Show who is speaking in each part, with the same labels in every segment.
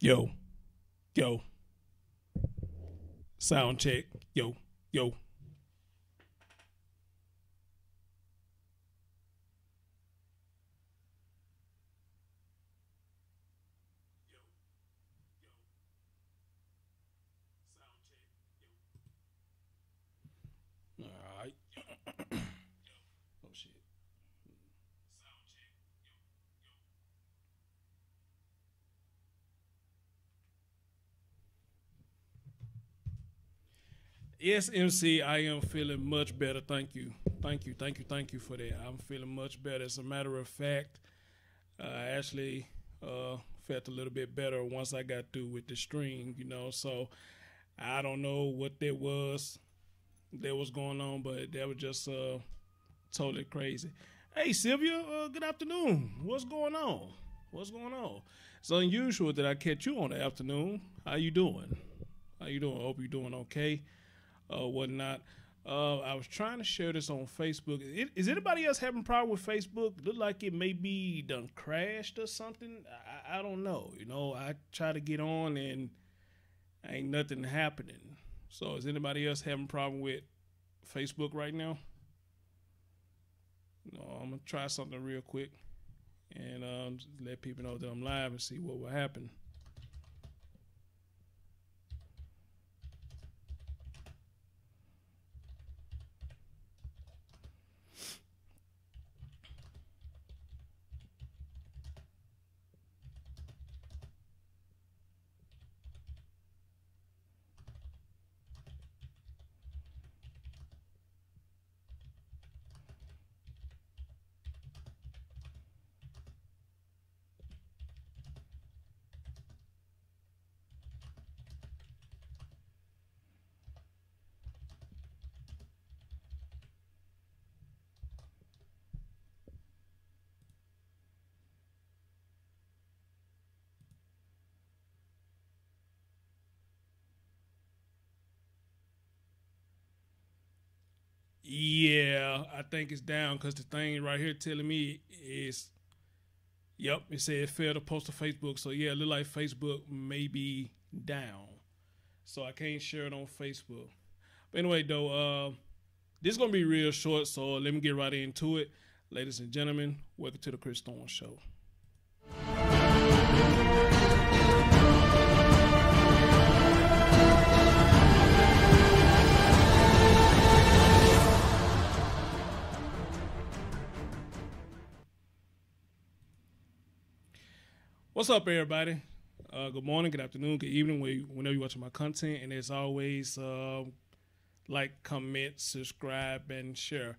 Speaker 1: Yo, yo, sound check. Yo, yo. All right. Oh shit. Yes, MC, I am feeling much better. Thank you. Thank you for that. I'm feeling much better. As a matter of fact, I actually felt a little bit better once I got through with the stream, So I don't know what that was going on, but that was just totally crazy. Hey, Sylvia, good afternoon. What's going on? What's going on? It's unusual that I catch you on the afternoon. How you doing? How you doing? I hope you're doing okay. Whatnot. I was trying to share this on Facebook. Is anybody else having a problem with Facebook? Look like it may be done crashed or something. I don't know. I try to get on and ain't nothing happening. So is anybody else having a problem with Facebook right now? I'm gonna try something real quick and just let people know that I'm live and see what will happen. Yeah, I think it's down because the thing right here telling me is, yep, it said it failed to post to Facebook. So yeah, it look like Facebook may be down. So I can't share it on Facebook. But anyway, though, this is gonna be real short. So let me get right into it, ladies and gentlemen. Welcome to the Chris Thorne Show. What's up, everybody? Good morning, good afternoon, good evening, whenever you're watching my content. And as always, like, comment, subscribe, and share.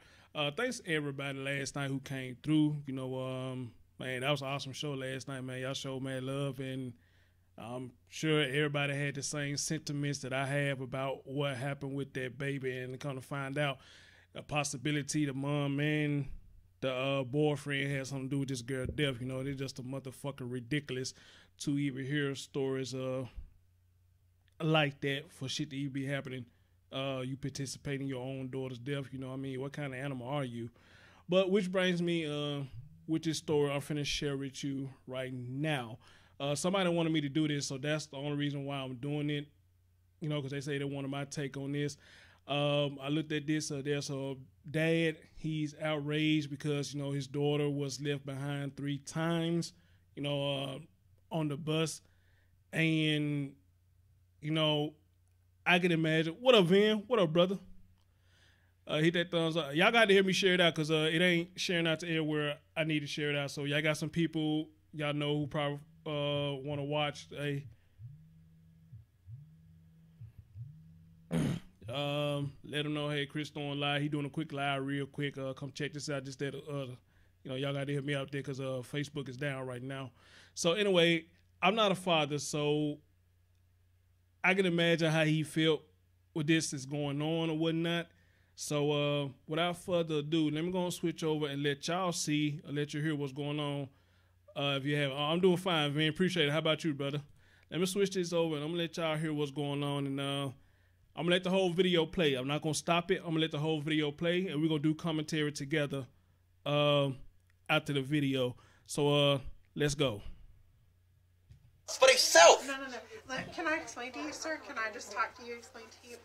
Speaker 1: Thanks to everybody last night who came through. Man, that was an awesome show last night, man. Y'all showed mad love, and I'm sure everybody had the same sentiments that I have about what happened with that baby, and kind of find out a possibility the mom and the boyfriend had something to do with this girl's death. They're just a motherfucking ridiculous to even hear stories like that for shit to even be happening. You participate in your own daughter's death. What kind of animal are you? But which brings me with this story I'm finna share with you right now. Somebody wanted me to do this, so that's the only reason why I'm doing it. Because they say they wanted my take on this. I looked at this. There's a dad. He's outraged because his daughter was left behind 3 times. On the bus, and I can imagine. What up, Vin? What up, brother? Hit that thumbs up. Y'all got to hear me share it out because it ain't sharing out to everywhere I need to share it out. So y'all got some people y'all know who probably want to watch. Hey. Let them know, hey, Chris Thorne live. He doing a quick live real quick. Come check this out. Just that, y'all got to hit me out there because Facebook is down right now. So anyway, I'm not a father, so I can imagine how he felt with this is going on or whatnot. So without further ado, let me go and switch over and let y'all see, or let you hear what's going on. If you have, I'm doing fine, man. Appreciate it. How about you, brother? Let me switch this over and I'm gonna let y'all hear what's going on, and I'm gonna let the whole video play. I'm not gonna stop it. I'm gonna let the whole video play, and we're gonna do commentary together after the video. So let's go.
Speaker 2: for themselves.
Speaker 3: No. Can I explain to you, sir? Can I just talk to you, explain to you?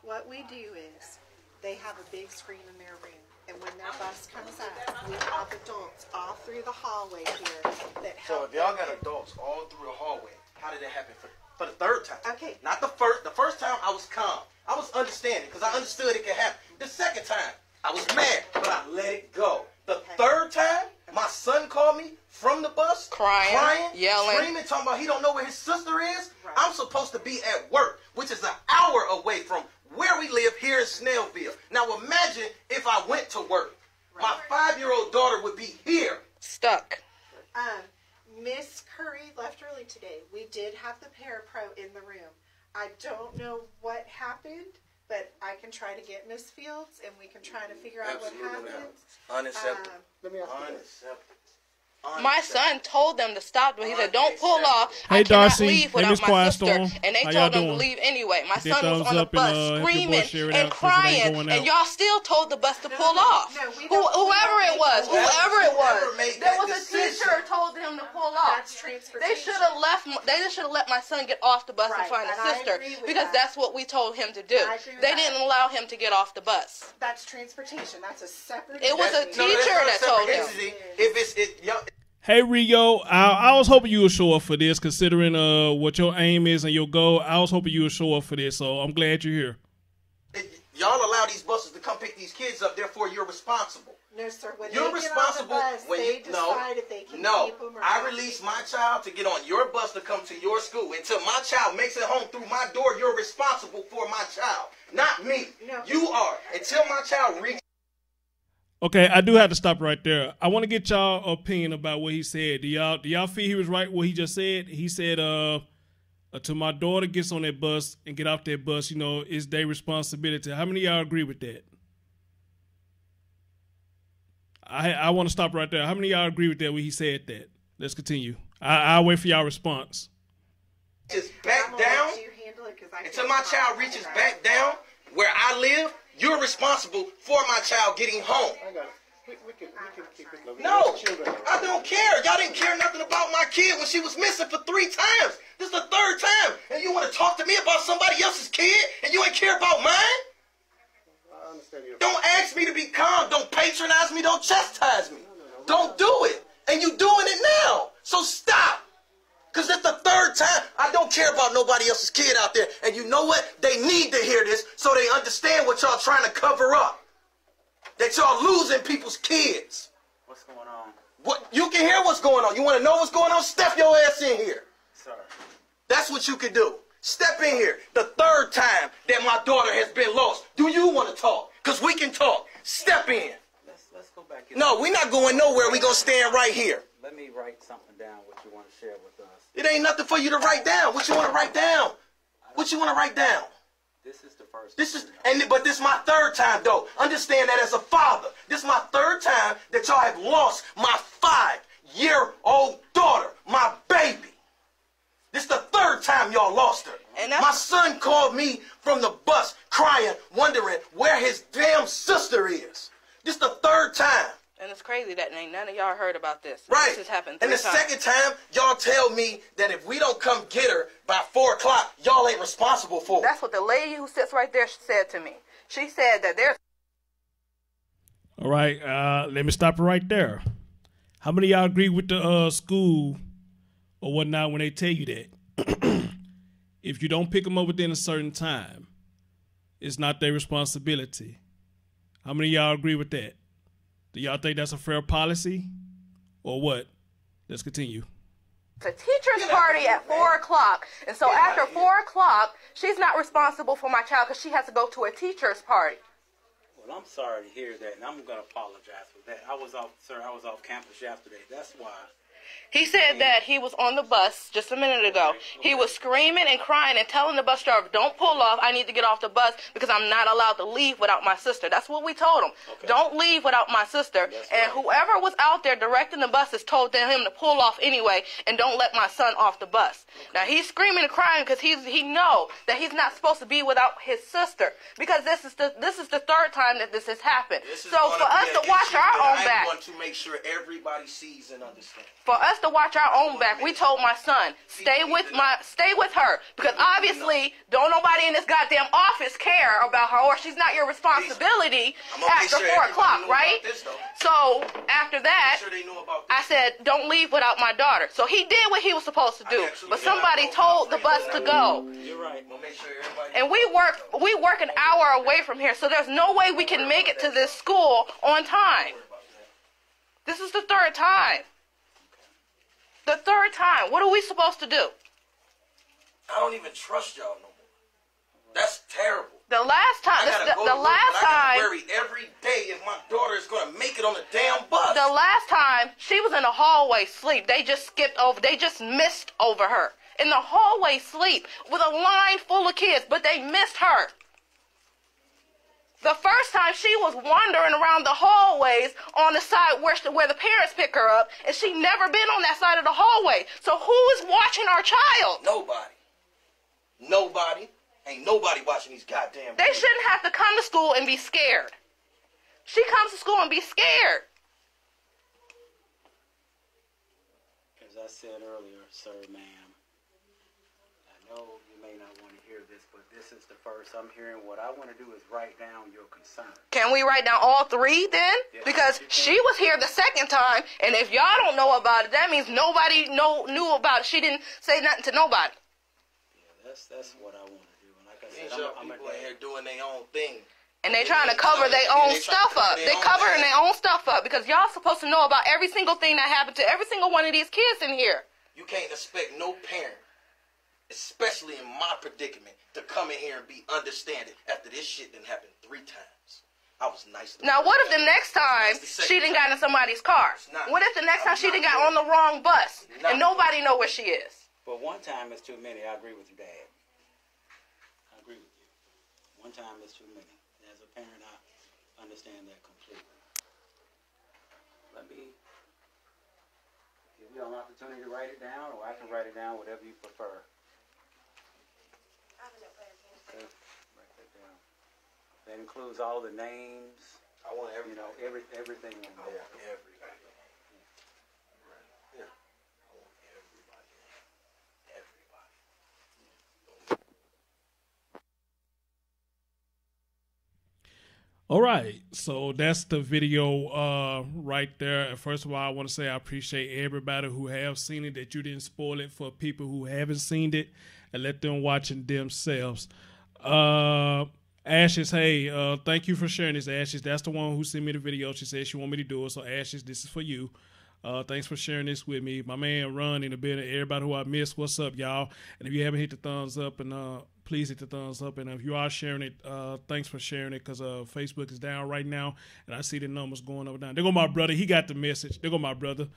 Speaker 3: What we do is they have a big screen in their room. And when their bus comes up, we have adults all through the hallway here that help.
Speaker 2: So if y'all got adults all through the hallway, how did that happen for the third time?
Speaker 3: Okay.
Speaker 2: Not the first. The first time I was calm. I was understanding because I understood it could happen. The second time, I was mad, but I let it go. The third time, my son called me from the bus, crying,
Speaker 4: yelling,
Speaker 2: screaming, talking about he don't know where his sister is.
Speaker 3: Right.
Speaker 2: I'm supposed to be at work, which is an hour away from where we live here in Snellville. Now imagine if I went to work. My 5-year-old daughter would be here.
Speaker 4: Stuck.
Speaker 3: Miss Curry left early today. We did have the parapro in the room. I don't know what happened, but I can try to get Miss Fields, and we can try to figure out what happened.
Speaker 2: Unacceptable.
Speaker 5: Let me ask you
Speaker 2: Unacceptable.
Speaker 4: My son told them to stop, but he said, "Don't pull off.
Speaker 1: Hey,
Speaker 4: I cannot
Speaker 1: Darcy.
Speaker 4: leave
Speaker 1: Hey,
Speaker 4: without
Speaker 1: Miss
Speaker 4: my
Speaker 1: Quiet
Speaker 4: sister."
Speaker 1: Storm.
Speaker 4: And they
Speaker 1: How y'all
Speaker 4: told them to
Speaker 1: doing?
Speaker 4: leave anyway. My
Speaker 1: Hit
Speaker 4: son was
Speaker 1: thumbs
Speaker 4: on the
Speaker 1: up and,
Speaker 4: bus
Speaker 1: help your boy
Speaker 4: screaming
Speaker 1: share it
Speaker 4: and
Speaker 1: out 'cause it ain't
Speaker 4: crying,
Speaker 1: going
Speaker 4: and
Speaker 1: out.
Speaker 4: y'all still told the bus to pull off.
Speaker 3: No, we don't-
Speaker 4: Whoever it was,
Speaker 2: Whoever made
Speaker 4: there
Speaker 2: that
Speaker 4: was a
Speaker 2: decision.
Speaker 4: teacher told him to pull off.
Speaker 3: That's transportation.
Speaker 4: They should have left. They just should have let my son get off the bus and
Speaker 3: Right,
Speaker 4: find
Speaker 3: and
Speaker 4: a
Speaker 3: I
Speaker 4: sister
Speaker 3: agree with
Speaker 4: because
Speaker 3: that.
Speaker 4: that's what we told him to do.
Speaker 3: I agree with
Speaker 4: They
Speaker 3: that.
Speaker 4: didn't allow him to get off the bus.
Speaker 3: That's transportation. That's a separate.
Speaker 4: It was a
Speaker 3: entity.
Speaker 4: teacher
Speaker 2: that's
Speaker 4: that
Speaker 2: not a
Speaker 4: told
Speaker 2: separate
Speaker 4: him.
Speaker 2: entity. If it's
Speaker 1: Hey Rio, I was hoping you would show up for this, considering what your aim is and your goal. I was hoping you would show up for this, so I'm glad you're here.
Speaker 2: y'all allow these buses to come pick these kids up, therefore you're responsible.
Speaker 3: No, sir. When
Speaker 2: You're
Speaker 3: they
Speaker 2: responsible
Speaker 3: get on the bus,
Speaker 2: when
Speaker 3: they
Speaker 2: you
Speaker 3: decide if they can
Speaker 2: no.
Speaker 3: keep them or
Speaker 2: I
Speaker 3: not.
Speaker 2: release my child to get on your bus to come to your school. Until my child makes it home through my door, you're responsible for my child, not me.
Speaker 3: No.
Speaker 2: You are. Until my child reaches.
Speaker 1: Okay, I do have to stop right there. I want to get y'all opinion about what he said. Do y'all feel he was right what he just said? He said, until my daughter gets on that bus and get off that bus, you know, it's their responsibility. How many of y'all agree with that? I want to stop right there. How many of y'all agree with that when he said that? Let's continue. I'll wait for y'all response.
Speaker 2: Just
Speaker 3: I'm
Speaker 2: back
Speaker 3: gonna
Speaker 2: down
Speaker 3: let you handle it 'cause I
Speaker 2: until
Speaker 3: can't
Speaker 2: my
Speaker 3: talk
Speaker 2: child
Speaker 3: about
Speaker 2: reaches
Speaker 3: that.
Speaker 2: back down where I live. You're responsible for my child getting home.
Speaker 5: I got it. We can keep it low.
Speaker 2: No,
Speaker 5: Children.
Speaker 2: I don't care. Y'all didn't care nothing about my kid when she was missing for 3 times. This is the 3rd time, and you want to talk to me about somebody else's kid, and you ain't care about mine?
Speaker 5: I understand you.
Speaker 2: Don't ask me to be calm. Don't patronize me. Don't chastise me. Don't do it. And you doing it now. So stop. Because it's the 3rd time. I don't care about nobody else's kid out there. And you know what? They need to hear this so they understand what y'all trying to cover up. That y'all losing people's kids.
Speaker 6: What's going on?
Speaker 2: What you can hear what's going on. You want to know what's going on? Step your ass in here.
Speaker 6: Sir.
Speaker 2: That's what you can do. Step in here. The 3rd time that my daughter has been lost. Do you want to talk? Because we can talk. Step in.
Speaker 6: Let's go back in.
Speaker 2: No, we're not going nowhere. We're going to stand right here.
Speaker 6: Let me write something down what you want to share with us.
Speaker 2: It ain't nothing for you to write down. What you want to write down? What you want to write down?
Speaker 6: This is the first
Speaker 2: But this is my 3rd time though. Understand that as a father. This is my 3rd time that y'all have lost my 5-year-old daughter, my baby. This is the 3rd time y'all lost her.
Speaker 4: And
Speaker 2: My son called me from the bus crying, wondering where his damn sister is. This is the 3rd time.
Speaker 4: And it's crazy that ain't none of y'all heard about this.
Speaker 2: Right.
Speaker 4: This has happened
Speaker 2: And
Speaker 4: 3
Speaker 2: the
Speaker 4: times.
Speaker 2: 2nd time, y'all tell me that if we don't come get her by 4 o'clock, y'all ain't responsible for her.
Speaker 4: That's what the lady who sits right there said to me. She said that there's
Speaker 1: All right, let me stop it right there. How many of y'all agree with the school or whatnot when they tell you that? If you don't pick them up within a certain time, it's not their responsibility. How many of y'all agree with that? Do y'all think that's a fair policy or what? Let's continue.
Speaker 4: a teacher's party at 4 o'clock. And so after 4 o'clock, she's not responsible for my child because she has to go to a teacher's party.
Speaker 6: Well, I'm sorry to hear that, and I'm going to apologize for that. I was off campus yesterday. That's why.
Speaker 4: He said that he was on the bus just a minute ago. He was screaming and crying and telling the bus driver, don't pull off. I need to get off the bus because I'm not allowed to leave without my sister. That's what we told him.
Speaker 6: Okay.
Speaker 4: Don't leave without my sister.
Speaker 6: That's
Speaker 4: and
Speaker 6: right.
Speaker 4: whoever was out there directing the buses told him to pull off anyway and don't let my son off the bus. Now he's screaming and crying because he know that he's not supposed to be without his sister, because this is the third time that this has happened. So for us to watch our own back,
Speaker 2: I want to make sure everybody sees and understands.
Speaker 4: For us to watch our own back, we told my son, stay with her, because obviously don't nobody in this goddamn office care about her, or she's not your responsibility after 4 o'clock, right? So after that, I said, don't leave without my daughter. So he did what he was supposed to do, but somebody told the bus to go.
Speaker 2: You're right.
Speaker 4: And we work an hour away from here, so there's no way we can make it to this school on time. This is the third time. The third time. What are we supposed to do?
Speaker 2: I don't even trust y'all no more. That's terrible.
Speaker 4: The last time,
Speaker 2: I worry every day if my daughter is gonna make it on the damn bus.
Speaker 4: The last time she was in the hallway sleep, they just skipped over. They just missed over her in the hallway sleep with a line full of kids, but they missed her. The first time she was wandering around the hallways on the side where the parents pick her up, and she never been on that side of the hallway. So who is watching our child?
Speaker 2: Nobody. Ain't nobody watching these goddamn
Speaker 4: They shouldn't have to come to school and be scared. She comes to school and be scared.
Speaker 6: As I said earlier, sir, ma'am, I know you may not want to hear this, but this is the first I'm hearing. What I want to do is write down your concern.
Speaker 4: Can we write down all three then? Yeah, because she was here the second time, and if y'all don't know about it, that means nobody knew about it. She didn't say nothing to nobody.
Speaker 6: Yeah, that's what I want to do. And like I said,
Speaker 2: I'm people in here doing their own thing.
Speaker 4: And they trying to cover their own stuff up. They covering their own stuff up because y'all supposed to know about every single thing that happened to every single one of these kids in here.
Speaker 2: You can't expect no parent, especially in my predicament, to come in here and be understanding after this shit didn't happen 3 times. I was nice to
Speaker 4: Now, what if the next time she done got in somebody's car? What if the next time she done got on the wrong bus and nobody know where she is?
Speaker 6: But one time is too many. I agree with you, Dad. I agree with you. One time is too many. As a parent, I understand that completely. Let me give you an opportunity to write it down, or I can write it down, whatever you prefer. Okay, write that down. That includes all the names.
Speaker 2: I want everything.
Speaker 6: You know, everything in there.
Speaker 2: I want everybody. Yeah. I want everybody. Everybody.
Speaker 1: All right, so that's the video right there. And first of all, I want to say I appreciate everybody who have seen it, that you didn't spoil it for people who haven't seen it, and let them watch it themselves. Ashes, hey, thank you for sharing this, Ashes. That's the one who sent me the video. She said she want me to do it, so Ashes, this is for you. Thanks for sharing this with me. My man Ron in the building, everybody who I missed, what's up, y'all? And if you haven't hit the thumbs up, and please hit the thumbs up. And if you are sharing it, thanks for sharing it, because Facebook is down right now, and I see the numbers going up and down. There go my brother. He got the message. There go my brother.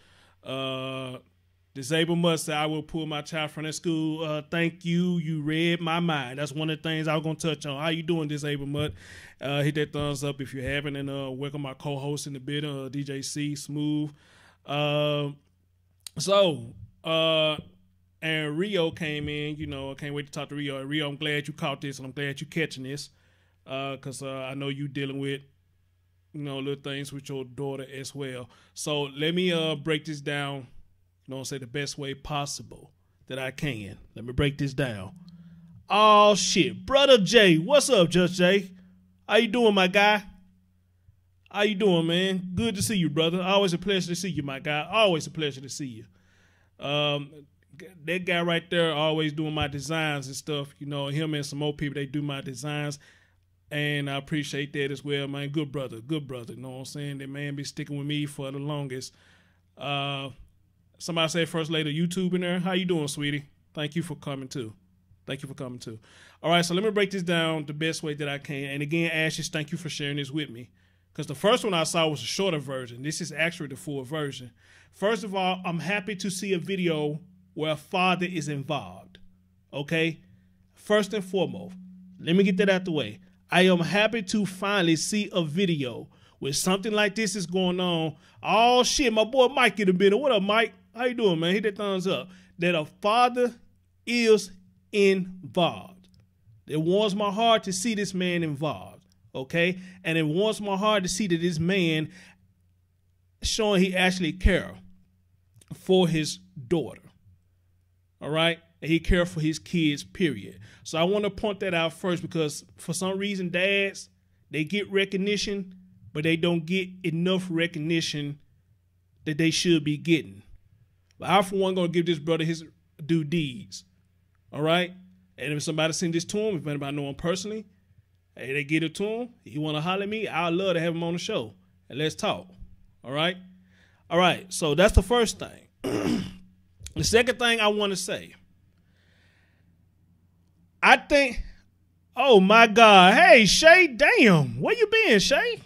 Speaker 1: Disabled Must say, I will pull my child from that school. Thank you. You read my mind. That's one of the things I was going to touch on. How you doing, Disabled Mutt? Hit that thumbs up if you haven't. And welcome my co-host in the building, DJ C, Smooth. And Rio came in. You know, I can't wait to talk to Rio. And Rio, I'm glad you caught this, and I'm glad you're catching this. Because I know you dealing with, you know, little things with your daughter as well. So let me break this down. You know, say the best way possible that I can. Let me break this down. Oh shit, Brother Jay, what's up, Judge Jay? How you doing, my guy? How you doing, man? Good to see you, brother. Always a pleasure to see you, my guy. Always a pleasure to see you. That guy right there always doing my designs and stuff. You know, him and some more people, they do my designs. And I appreciate that as well, man. Good brother. You know what I'm saying? That man be sticking with me for the longest. Somebody say First Lady YouTube in there. How you doing, sweetie? Thank you for coming too. All right, so let me break this down the best way that I can. And again, Ashes, thank you for sharing this with me. Because the first one I saw was a shorter version. This is actually the full version. First of all, I'm happy to see a video where a father is involved. Okay? First and foremost, let me get that out the way. I am happy to finally see a video where something like this is going on. Oh, shit, my boy Mike in the middle. What up, Mike? How you doing, man? Hit that thumbs up. That a father is involved. It warms my heart to see this man involved, okay? And it warms my heart to see that this man showing he actually cares for his daughter, all right? And he cares for his kids, period. So I want to point that out first because for some reason, dads, they get recognition, but they don't get enough recognition that they should be getting. But I, for one, going to give this brother his due deeds, all right? And if somebody send this to him, if anybody know him personally, hey, they get it to him, he want to holler at me, I'd love to have him on the show. And let's talk, all right? All right, so that's the first thing. The second thing I want to say, I think, oh my God, hey, Shay, damn, where you been, Shay?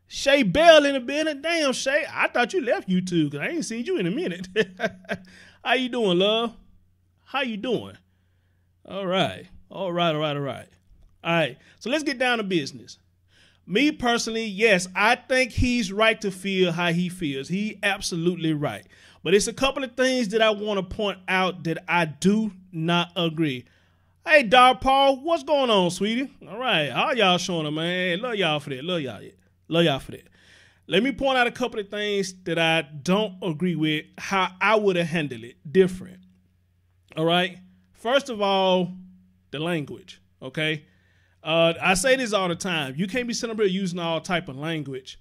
Speaker 1: Shay Bell in the building, damn, Shay, I thought you left YouTube because I ain't seen you in a minute. How you doing, love? How you doing? All right, all right, so let's get down to business. Me personally, yes, I think he's right to feel how he feels. He absolutely right. But it's a couple of things that I want to point out that I do not agree. Hey, Dog Paul, what's going on, sweetie? All right, how y'all showing up, man? Love y'all for that. Love y'all for that. Let me point out a couple of things that I don't agree with, how I would have handled it different. All right? First of all, the language, okay? I say this all the time. You can't be sitting up here using all type of language,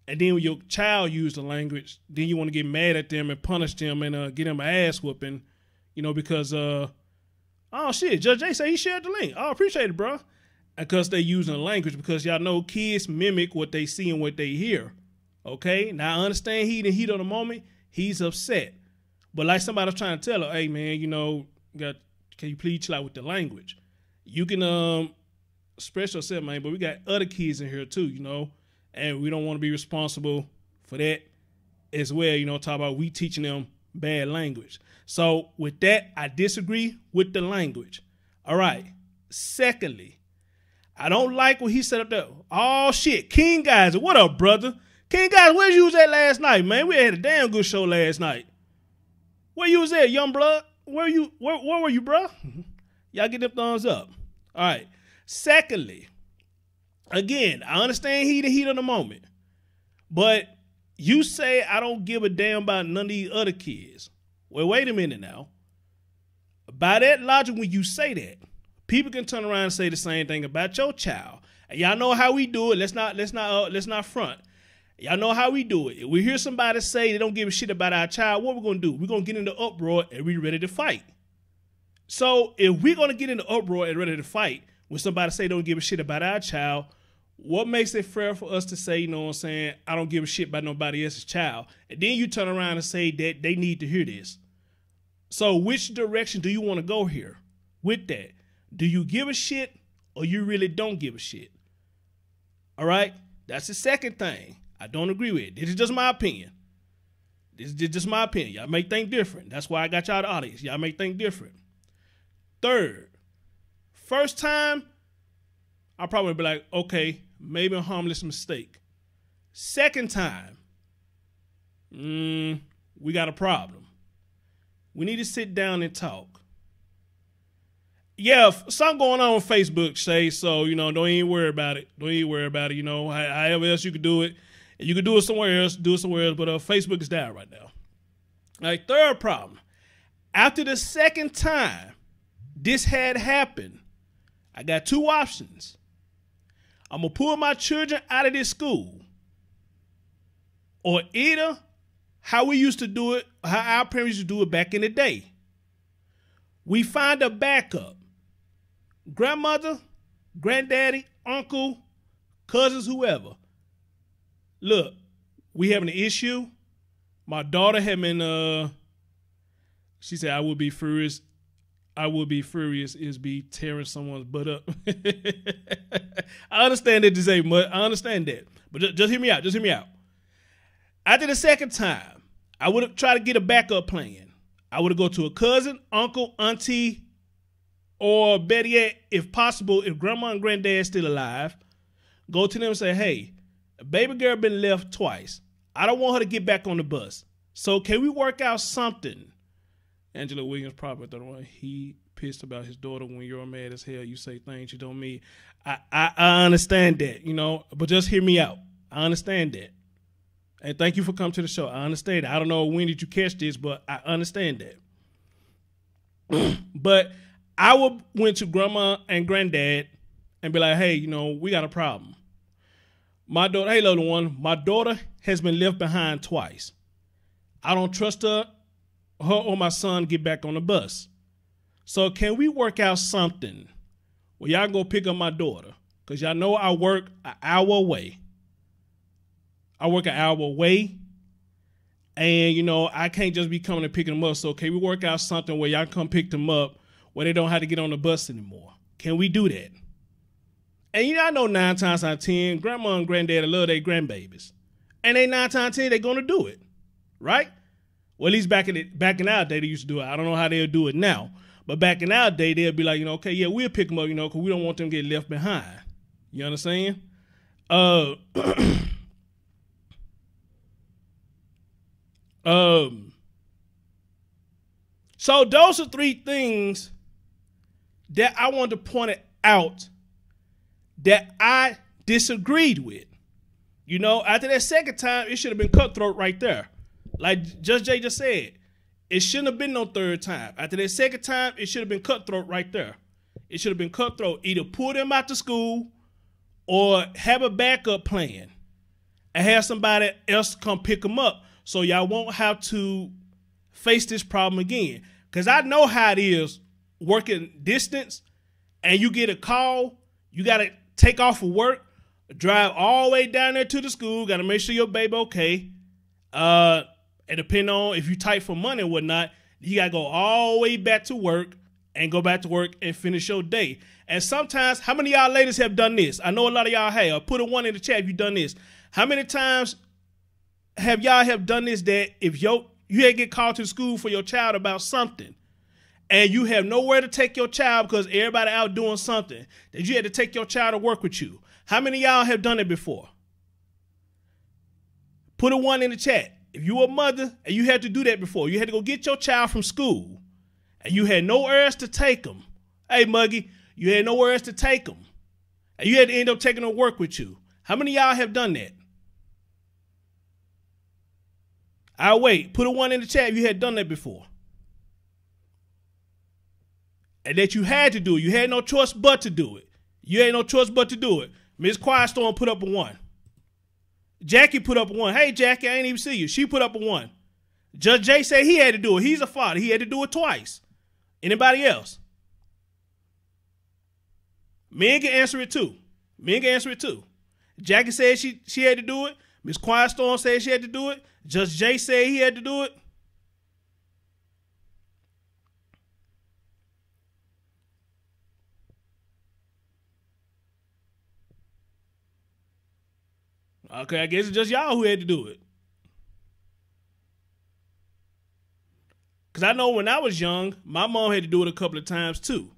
Speaker 1: and then when your child use the language, then you want to get mad at them and punish them and get them an ass whooping, you know, because, oh, shit, Judge J say he shared the link. Oh, appreciate it, bro. Because they using the language, because y'all know kids mimic what they see and what they hear, okay? Now, I understand he in the heat of the moment, he's upset. But like somebody was trying to tell her, hey, man, you know, can you please chill out with the language? You can express yourself, man, but we got other kids in here too, you know, and we don't want to be responsible for that as well, you know, talk about we teaching them bad language. So with that, I disagree with the language. All right. Secondly, I don't like what he said up there. Oh, shit. King Guys, what up, brother? King Guys, where you was at last night, man? We had a damn good show last night. Where you was at, young blood? Where were you, bro? Y'all get them thumbs up. All right. Secondly, again, I understand he the heat of the moment, but you say I don't give a damn about none of these other kids. Well, wait a minute now. By that logic, when you say that, people can turn around and say the same thing about your child. And y'all know how we do it. Let's not front. Y'all know how we do it. If we hear somebody say they don't give a shit about our child, what we're gonna do? We're gonna get into uproar and we ready to fight. So if we're gonna get into uproar and ready to fight, when somebody say don't give a shit about our child, what makes it fair for us to say, you know what I'm saying, I don't give a shit about nobody else's child? And then you turn around and say that they need to hear this. So which direction do you want to go here with that? Do you give a shit or you really don't give a shit? All right? That's the second thing I don't agree with. This is just my opinion. This is just my opinion. Y'all may think different. That's why I got y'all the audience. Y'all may think different. Third, first time, I'll probably be like, okay, maybe a harmless mistake. Second time, we got a problem. We need to sit down and talk. Yeah, something going on Facebook, Shay, so, you know, don't even worry about it. Don't even worry about it, you know, however else you could do it. And you could do it somewhere else, but Facebook is down right now. All right, third problem. After the second time this had happened, I got two options. I'm going to pull my children out of this school, or either how we used to do it, how our parents used to do it back in the day. We find a backup. Grandmother, granddaddy, uncle, cousins, whoever. Look, we having an issue. My daughter had been, she said, I would be furious is be tearing someone's butt up. I understand that to say, but I understand that. But just hear me out. Just hear me out. After the second time, I would have tried to get a backup plan. I would have go to a cousin, uncle, auntie, or better yet, if possible, if grandma and granddad's still alive, go to them and say, hey, baby girl been left twice. I don't want her to get back on the bus. So can we work out something Angela Williams probably the one. He pissed about his daughter when you're mad as hell. You say things you don't mean. I understand that, you know, but just hear me out. I understand that. And thank you for coming to the show. I understand that. I don't know when did you catch this, but I understand that. But I went to grandma and granddad and be like, hey, you know, we got a problem. My daughter, hey, little one, my daughter has been left behind twice. I don't trust her or my son get back on the bus. So can we work out something where y'all go pick up my daughter? Because y'all know I work an hour away. And, you know, I can't just be coming and picking them up. So can we work out something where y'all come pick them up where they don't have to get on the bus anymore? Can we do that? And, you know, I know 9 times out of 10, grandma and granddad love their grandbabies. And they 9 times out of 10, they're going to do it. Right? Well, at least back in our day, they used to do it. I don't know how they'll do it now. But back in our day, they'll be like, you know, okay, yeah, we'll pick them up, you know, because we don't want them to get left behind. You understand? So those are 3 things that I want to point out that I disagreed with. You know, after that second time, it should have been cutthroat right there. Like Judge Jay just said, it shouldn't have been no third time. After that second time, it should have been cutthroat right there. It should have been cutthroat. Either pull them out to school or have a backup plan and have somebody else come pick them up so y'all won't have to face this problem again. Because I know how it is working distance and you get a call, you got to take off of work, drive all the way down there to the school, got to make sure your baby okay. And depending on if you tight for money or whatnot, you got to go all the way back to work and go back to work and finish your day. And sometimes, how many of y'all ladies have done this? I know a lot of y'all have. Put a 1 in the chat if you've done this. How many times have y'all have done this that if you had to get called to school for your child about something and you have nowhere to take your child because everybody out doing something, that you had to take your child to work with you? How many of y'all have done it before? Put a 1 in the chat. If you were a mother and you had to do that before, you had to go get your child from school and you had nowhere else to take them. Hey, Muggy, you had nowhere else to take them. And you had to end up taking them to work with you. How many of y'all have done that? I'll wait. Put a 1 in the chat if you had done that before. And that you had to do it. You had no choice but to do it. You had no choice but to do it. Miss Quiet Storm put up a 1. Jackie put up a 1. Hey, Jackie, I ain't even see you. She put up a 1. Judge Jay said he had to do it. He's a father. He had to do it twice. Anybody else? Men can answer it too. Jackie said she had to do it. Miss Quiet Storm said she had to do it. Judge Jay said he had to do it. Okay, I guess it's just y'all who had to do it. Because I know when I was young, my mom had to do it a couple of times too.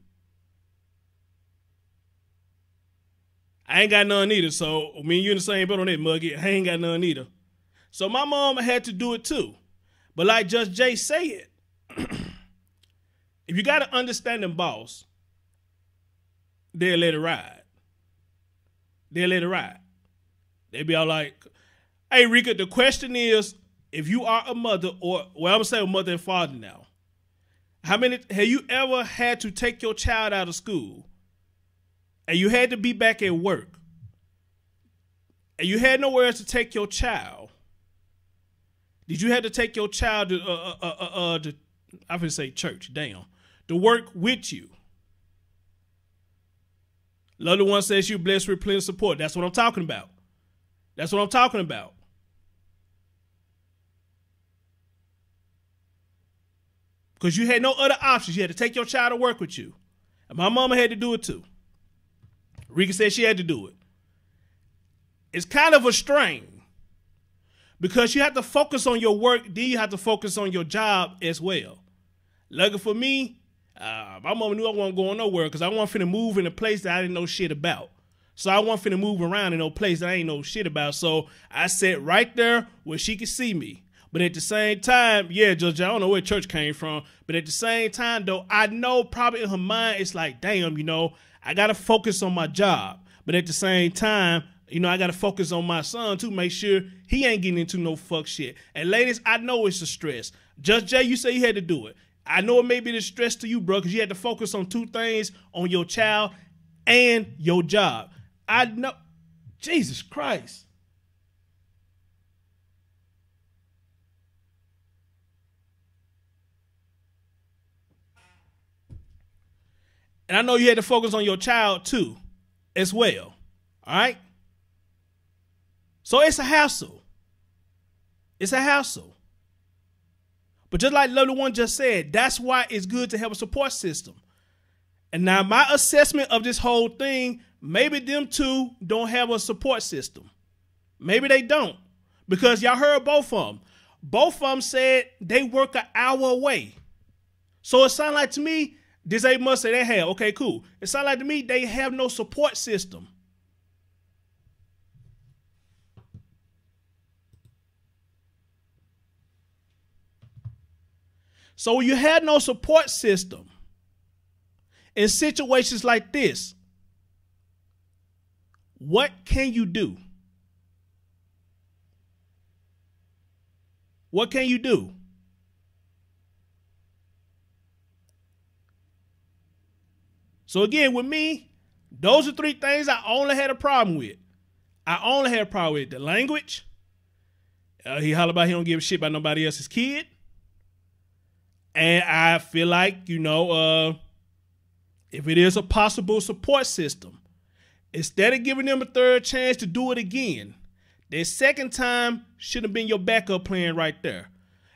Speaker 1: I ain't got none either, so me and you in the same boat on that, Muggy. I ain't got none either. So my mom had to do it too. But like Judge Jay said, if you got an understanding boss, they'll let it ride. They be all like, hey, Rika, the question is, if you are a mother, or, well, I'm going to say a mother and father now, have you ever had to take your child out of school and you had to be back at work and you had nowhere else to take your child? Did you have to take your child to, I would say church, to work with you? Lovely one says you're blessed with plenty of support. That's what I'm talking about. Because you had no other options. You had to take your child to work with you. And my mama had to do it too. Rika said she had to do it. It's kind of a strain because you have to focus on your work, then you have to focus on your job as well. Lucky for me, my mama knew I wasn't going nowhere because I wasn't finna move in a place that I didn't know shit about. So I wasn't finna move around in no place that I ain't know shit about. So I sat right there where she could see me. But at the same time, yeah, Judge, I don't know where church came from. But at the same time, though, I know probably in her mind, it's like, damn, you know, I got to focus on my job. But at the same time, you know, I got to focus on my son to make sure he ain't getting into no fuck shit. And ladies, I know it's a stress. Judge Jay, you say you had to do it. I know it may be the stress to you, bro, because you had to focus on two things, on your child and your job. I know. Jesus Christ. And I know you had to focus on your child too, as well. All right? So it's a hassle. It's a hassle. But just like Lovely One just said, that's why it's good to have a support system. And now my assessment of this whole thing, maybe them two don't have a support system. Maybe they don't. Because y'all heard both of them. Both of them said they work an hour away. So it sounds like to me, this ain't must say they have. Okay, cool. It sounds like to me they have no support system. So when you had no support system in situations like this, what can you do? What can you do? So again, with me, those are three things I only had a problem with. I only had a problem with the language. He holler about he don't give a shit about nobody else's kid. And I feel like, you know, if it is a possible support system, instead of giving them a third chance to do it again, their second time should have been your backup plan right there.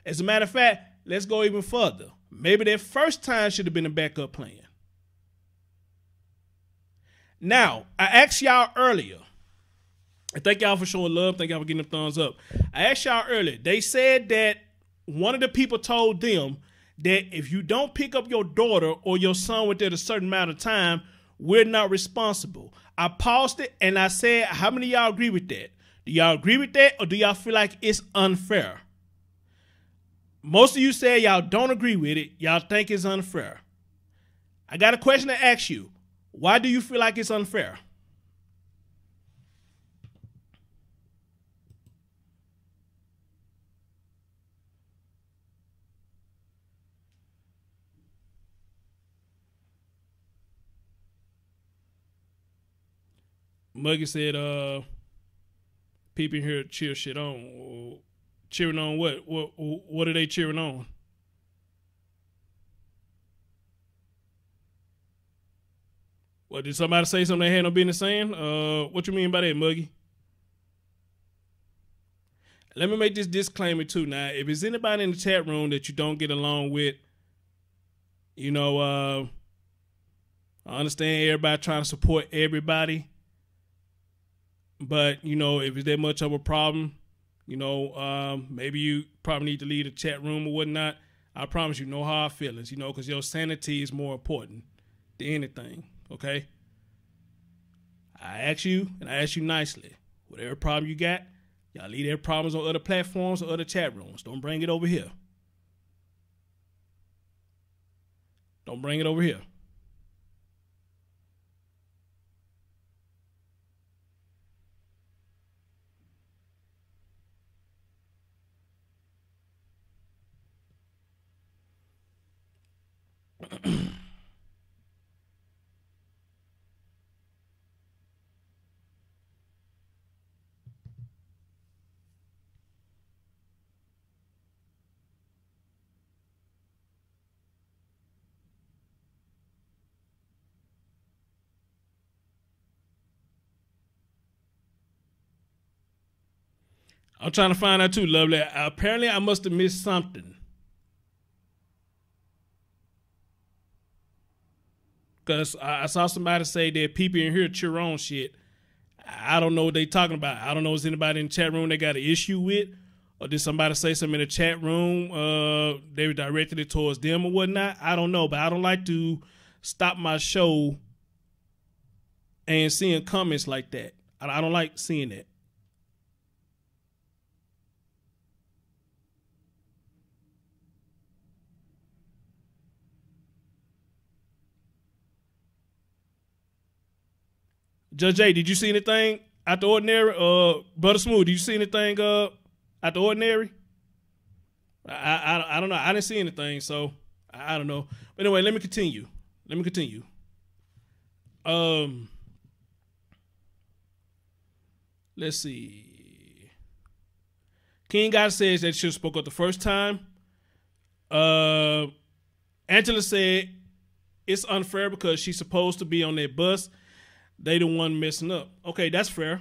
Speaker 1: As a matter of fact, let's go even further. Maybe their first time should have been a backup plan. Now, I asked y'all earlier, and thank y'all for showing love. Thank y'all for getting them thumbs up. I asked y'all earlier. They said that one of the people told them that if you don't pick up your daughter or your son within a certain amount of time, we're not responsible. I paused it and I said, how many of y'all agree with that? Do y'all agree with that, or do y'all feel like it's unfair? Most of you say y'all don't agree with it. Y'all think it's unfair. I got a question to ask you. Why do you feel like it's unfair? Muggy said, people here cheer shit on. Cheering on what? What are they cheering on? What, did somebody say something they had no business saying? What you mean by that, Muggy? Let me make this disclaimer too. Now, if it's anybody in the chat room that you don't get along with, you know, I understand everybody trying to support everybody. But, you know, if it's that much of a problem, you know, maybe you probably need to leave the chat room or whatnot. I promise you, no hard feelings, you know, because your sanity is more important than anything, okay? I ask you, and I ask you nicely, whatever problem you got, y'all leave their problems on other platforms or other chat rooms. Don't bring it over here. Don't bring it over here. I'm trying to find out too, Lovely. Apparently, I must have missed something. Because I saw somebody say that people in here cheer on shit. I don't know what they talking about. I don't know if there's anybody in the chat room they got an issue with. Or did somebody say something in the chat room? They directed it towards them or whatnot. I don't know. But I don't like to stop my show and seeing comments like that. I don't like seeing that. Judge A, did you see anything out the ordinary? Brother Smooth, did you see anything out the ordinary? I don't know. I didn't see anything, so I don't know. But anyway, let me continue. Let's see. King God says that she spoke up the first time. Angela said it's unfair because she's supposed to be on that bus. They the one messing up. Okay, that's fair.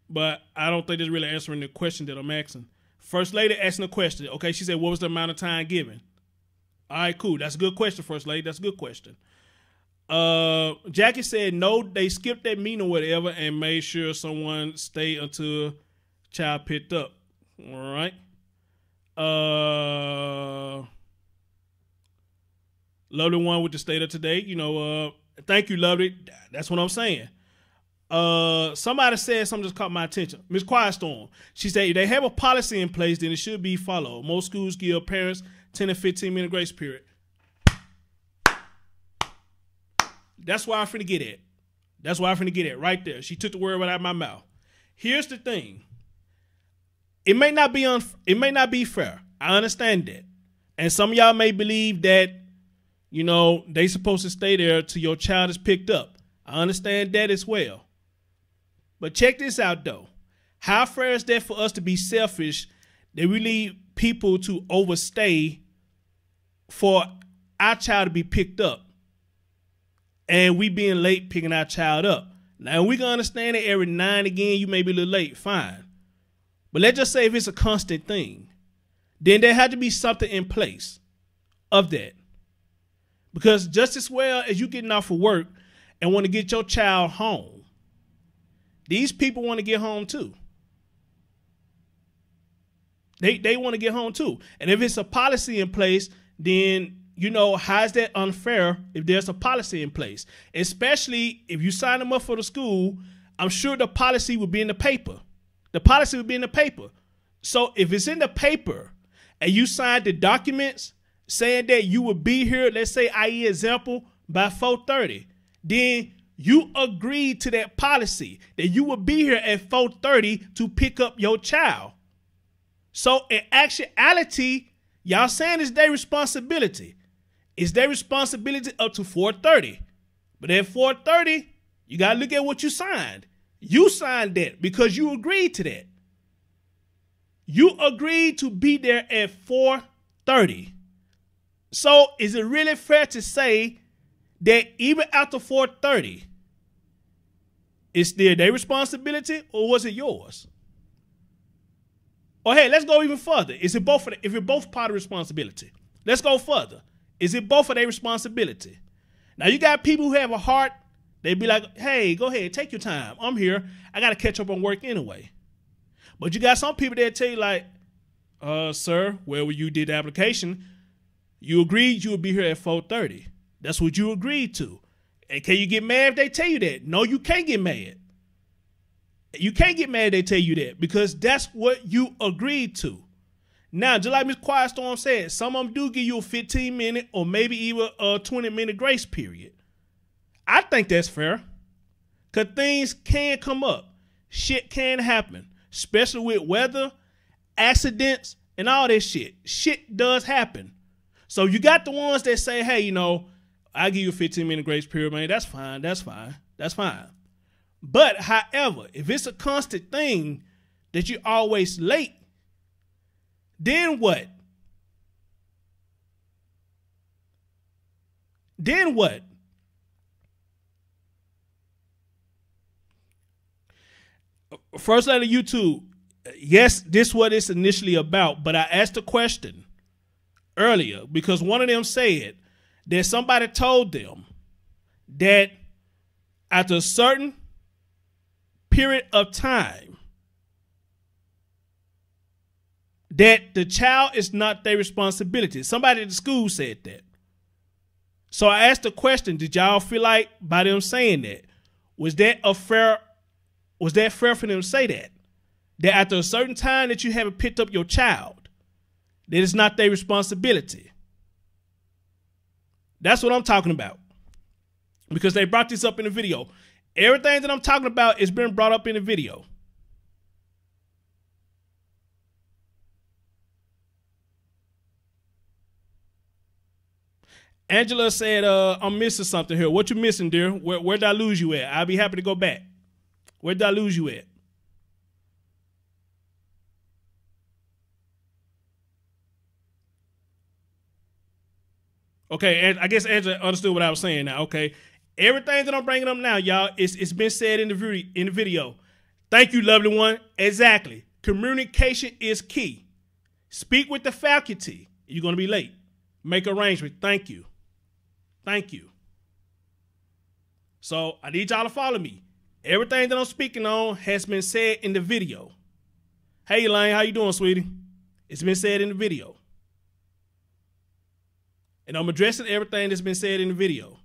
Speaker 1: But I don't think it's really answering the question that I'm asking. First lady asking a question. Okay, she said, what was the amount of time given? All right, cool. That's a good question, First lady. That's a good question. Jackie said, no, they skipped that meeting or whatever and made sure someone stayed until child picked up. All right. Lovely one with the state of today. Thank you, Lovely. That's what I'm saying. Somebody said something just caught my attention. Miss Quiet Storm. She said if they have a policy in place, then it should be followed. Most schools give parents 10 to 15 minute grace period. That's why I'm finna get at. Right there. She took the word right out of my mouth. Here's the thing. It may not be fair. I understand that. And some of y'all may believe that, they supposed to stay there till your child is picked up. I understand that as well. But check this out, though. How fair is that for us to be selfish that we leave people to overstay for our child to be picked up and we being late picking our child up? Now, we can understand that every now and again you may be a little late. Fine. But let's just say if it's a constant thing, then there had to be something in place of that. Because just as well as you getting off of work and want to get your child home, these people want to get home too. They want to get home too. And if it's a policy in place, then, how is that unfair if there's a policy in place? Especially if you sign them up for the school, I'm sure the policy would be in the paper. So if it's in the paper and you signed the documents saying that you will be here, let's say, i.e. example, by 4:30, then you agreed to that policy that you will be here at 4:30 to pick up your child. So in actuality, y'all saying it's their responsibility. It's their responsibility up to 4:30. But at 4:30, you got to look at what you signed. You signed that because you agreed to that. You agreed to be there at 4:30. So is it really fair to say that even after 4:30, it's still their responsibility, or was it yours? Or hey, let's go even further. Is it both? If it's both part of responsibility, let's go further. Is it both of their responsibility? Now you got people who have a heart. They'd be like, hey, go ahead, take your time. I'm here. I got to catch up on work anyway. But you got some people that tell you like, sir, where you did the application, you agreed you would be here at 4:30. That's what you agreed to. And can you get mad if they tell you that? No, you can't get mad. You can't get mad if they tell you that because that's what you agreed to. Now, just like Ms. Quiet Storm said, some of them do give you a 15-minute or maybe even a 20-minute grace period. I think that's fair because things can come up. Shit can happen, especially with weather, accidents, and all that shit. Shit does happen. So you got the ones that say, hey, I give you a 15-minute grace period, man. That's fine. But however, if it's a constant thing that you're always late, then what? First Lady YouTube, yes, this is what it's initially about, but I asked a question earlier because one of them said that somebody told them that after a certain period of time that the child is not their responsibility. Somebody at the school said that. So I asked the question, did y'all feel like by them saying that, was that fair for them to say that? That after a certain time that you haven't picked up your child, that it's not their responsibility. That's what I'm talking about. because they brought this up in the video. Everything that I'm talking about is been brought up in the video. Angela said, I'm missing something here. What you missing, dear? Where did I lose you at? I'll be happy to go back. Where did I lose you at? Okay, and I guess Angela understood what I was saying now. Okay, everything that I'm bringing up now, y'all, it's been said in the video. Thank you, lovely one. Exactly. Communication is key. Speak with the faculty. You're going to be late. Make arrangements. Thank you. Thank you. So I need y'all to follow me. Everything that I'm speaking on has been said in the video. Hey, Elaine, how you doing, sweetie? It's been said in the video. And I'm addressing everything that's been said in the video.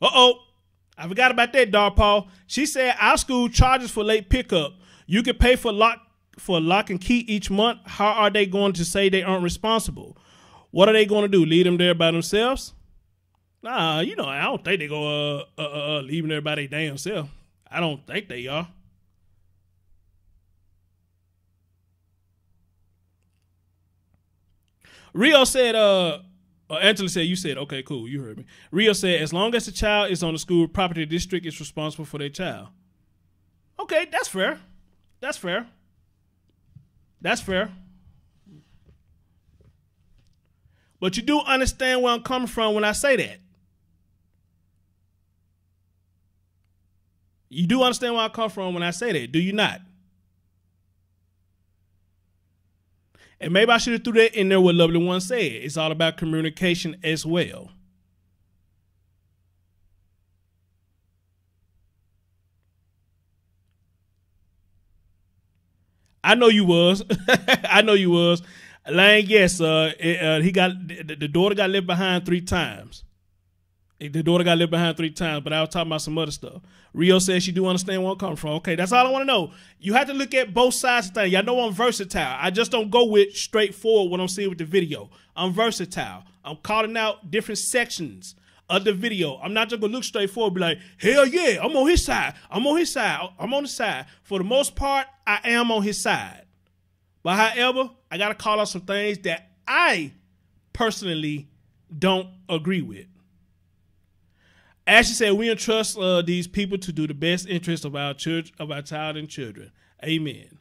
Speaker 1: Uh-oh. I forgot about that, Dar Paul. She said our school charges for late pickup. You can pay for lock and key each month. How are they going to say they aren't responsible? What are they going to do? Leave them there by themselves? Nah, you know, I don't think they go leave them there by their damn self. I don't think they are. Rio said, Angela said, you said, okay, cool, you heard me. Rio said, as long as the child is on the school property, the district is responsible for their child. Okay, that's fair. That's fair. That's fair. But you do understand where I'm coming from when I say that. You do understand where I come from when I say that, do you not? And maybe I should have threw that in there what Lovely One said. It's all about communication as well. I know you was. I know you was. Lang, yes, he got the daughter got left behind 3 times. The daughter got left behind 3 times, but I was talking about some other stuff. Rio says she do understand where I'm coming from. Okay, that's all I want to know. You have to look at both sides of things. Y'all know I'm versatile. I just don't go with straightforward what I'm seeing with the video. I'm versatile. I'm calling out different sections of the video. I'm not just going to look straightforward and be like, hell yeah, I'm on his side. I'm on his side. I'm on his side. For the most part, I am on his side. But however, I got to call out some things that I personally don't agree with. Ashley said, we entrust these people to do the best interest of our church, of our child and children. Amen.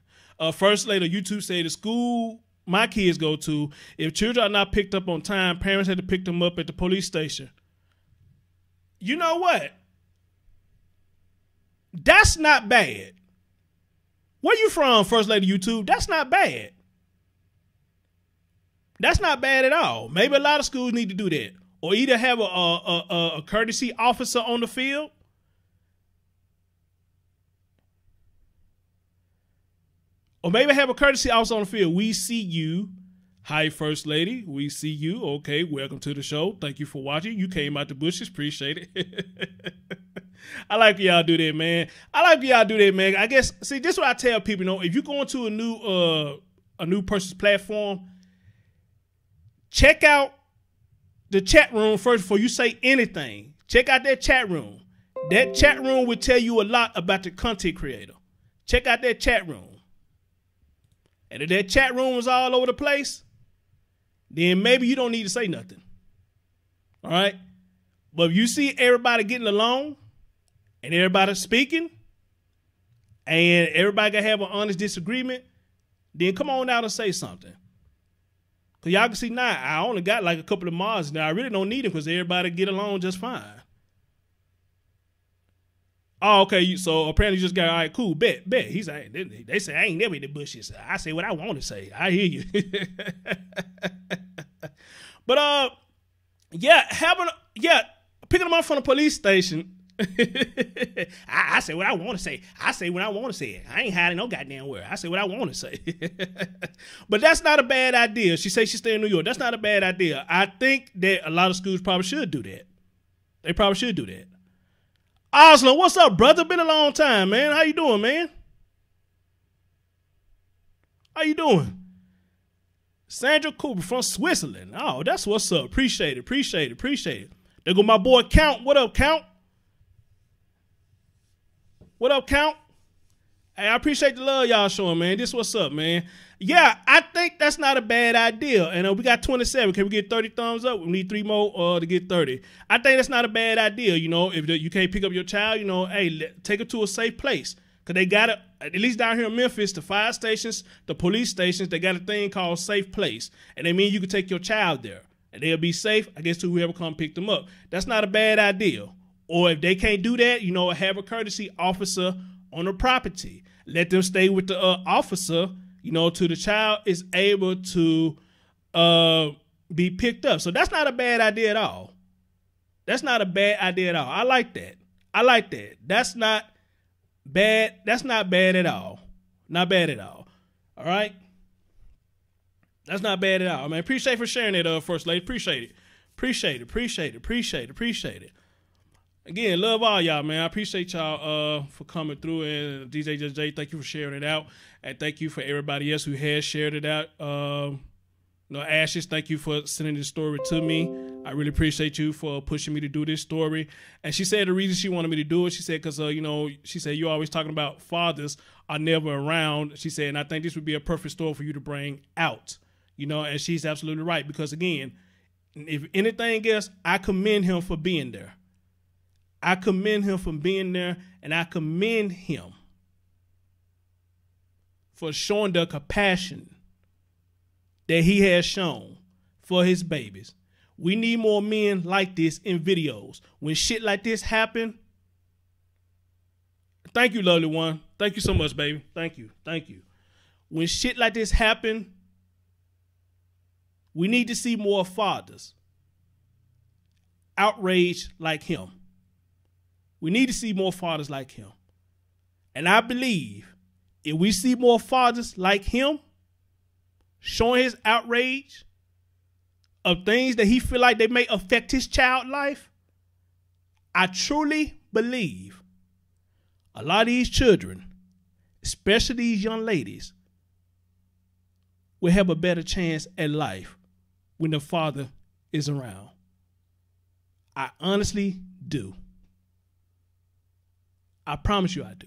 Speaker 1: First Lady YouTube said, the school my kids go to, if children are not picked up on time, parents had to pick them up at the police station. You know what? That's not bad. Where you from, First Lady YouTube? That's not bad. That's not bad at all. Maybe a lot of schools need to do that. Or either have a courtesy officer on the field. Or maybe have a courtesy officer on the field. We see you. Hi, First Lady. We see you. Okay, welcome to the show. Thank you for watching. You came out the bushes. Appreciate it. I like y'all do that, man. I like y'all do that, man. I guess, see, this is what I tell people, you know, if you go into a new person's platform, check out the chat room first before you say anything. Check out that chat room. That chat room will tell you a lot about the content creator. Check out that chat room. And if that chat room is all over the place, then maybe you don't need to say nothing. All right? But if you see everybody getting along and everybody speaking and everybody can have an honest disagreement, then come on out and say something. Because y'all can see now, I only got like a couple of mods now. I really don't need them because everybody get along just fine. Oh, okay. So apparently you just got, all right, cool, bet. He's like, they say I ain't never in the bushes. I say what I want to say. I hear you. But picking them up from the police station. I say what I want to say. I say what I want to say. I ain't hiding no goddamn word. I say what I want to say. But that's not a bad idea. She says she stay in New York. That's not a bad idea. I think that a lot of schools probably should do that. They probably should do that. Oslo, what's up, brother? Been a long time, man. How you doing, man? How you doing? Sandra Cooper from Switzerland. Oh, that's what's up. Appreciate it. There go my boy Count. What up, Count? Hey, I appreciate the love y'all showing, man. This what's up, man. Yeah, I think that's not a bad idea. And we got 27. Can we get 30 thumbs up? We need 3 more to get 30. I think that's not a bad idea. If you can't pick up your child, hey, take her to a safe place. Because they got it, at least down here in Memphis, the fire stations, the police stations, they got a thing called safe place. And they mean you can take your child there. And they'll be safe, I guess, to whoever come pick them up. That's not a bad idea. Or if they can't do that, have a courtesy officer on the property. Let them stay with the officer, till the child is able to be picked up. So that's not a bad idea at all. I like that. That's not bad. That's not bad at all. Not bad at all. All right? That's not bad at all, man. Appreciate for sharing it, First Lady. Appreciate it. Again, love all y'all, man. I appreciate y'all for coming through. And DJ Just J, thank you for sharing it out. And thank you for everybody else who has shared it out. Ashes, thank you for sending this story to me. I really appreciate you for pushing me to do this story. And she said the reason she wanted me to do it, she said, because, she said, you're always talking about fathers are never around. She said, and I think this would be a perfect story for you to bring out. And she's absolutely right. Because, again, if anything else, I commend him for being there. And I commend him for showing the compassion that he has shown for his babies. We need more men like this in videos. When shit like this happen, thank you, lovely one. Thank you so much, baby. Thank you. When shit like this happen, we need to see more fathers outraged like him. We need to see more fathers like him. And I believe if we see more fathers like him showing his outrage of things that he feel like they may affect his child life, I truly believe a lot of these children, especially these young ladies, will have a better chance at life when the father is around. I honestly do. I promise you I do.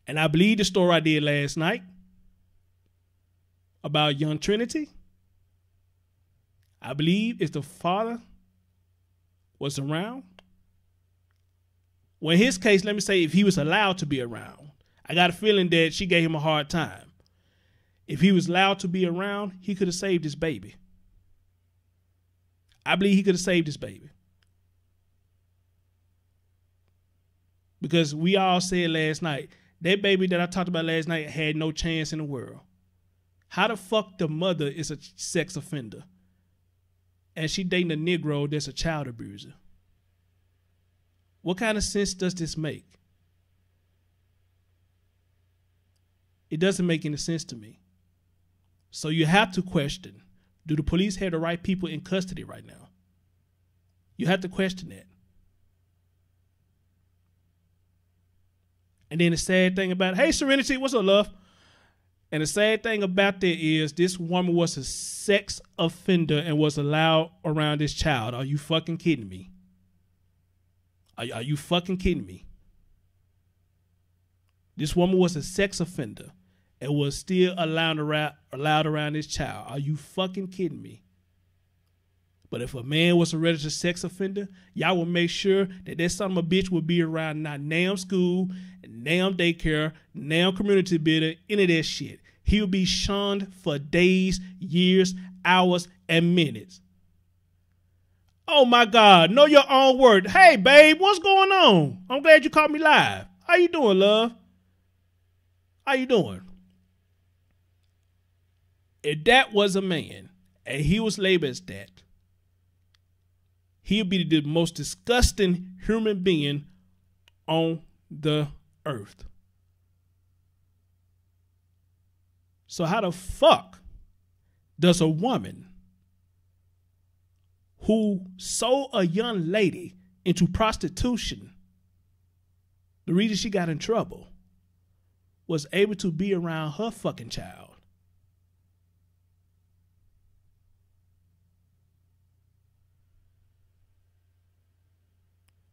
Speaker 1: And I believe the story I did last night about young Trinity, I believe if the father was around, well, in his case, let me say if he was allowed to be around, I got a feeling that she gave him a hard time. If he was allowed to be around, he could have saved his baby. I believe he could have saved his baby. Because we all said last night, that baby that I talked about last night had no chance in the world. How the fuck the mother is a sex offender and she dating a Negro that's a child abuser? What kind of sense does this make? It doesn't make any sense to me. So you have to question, do the police have the right people in custody right now? You have to question that. And then the sad thing about it, hey, Serenity, what's up, love? And the sad thing about that is this woman was a sex offender and was allowed around this child. Are you fucking kidding me? Are you fucking kidding me? This woman was a sex offender and was still allowed around this child. Are you fucking kidding me? But if a man was a registered sex offender, y'all would make sure that that son of a bitch would be around not damn school, damn daycare, damn community building, any of that shit. He would be shunned for days, years, hours, and minutes. Oh my God, know your own word. Hey babe, what's going on? I'm glad you caught me live. How you doing, love? How you doing? If that was a man and he was labeled as that, he'll be the most disgusting human being on the earth. So how the fuck does a woman who sold a young lady into prostitution, the reason she got in trouble, was able to be around her fucking child?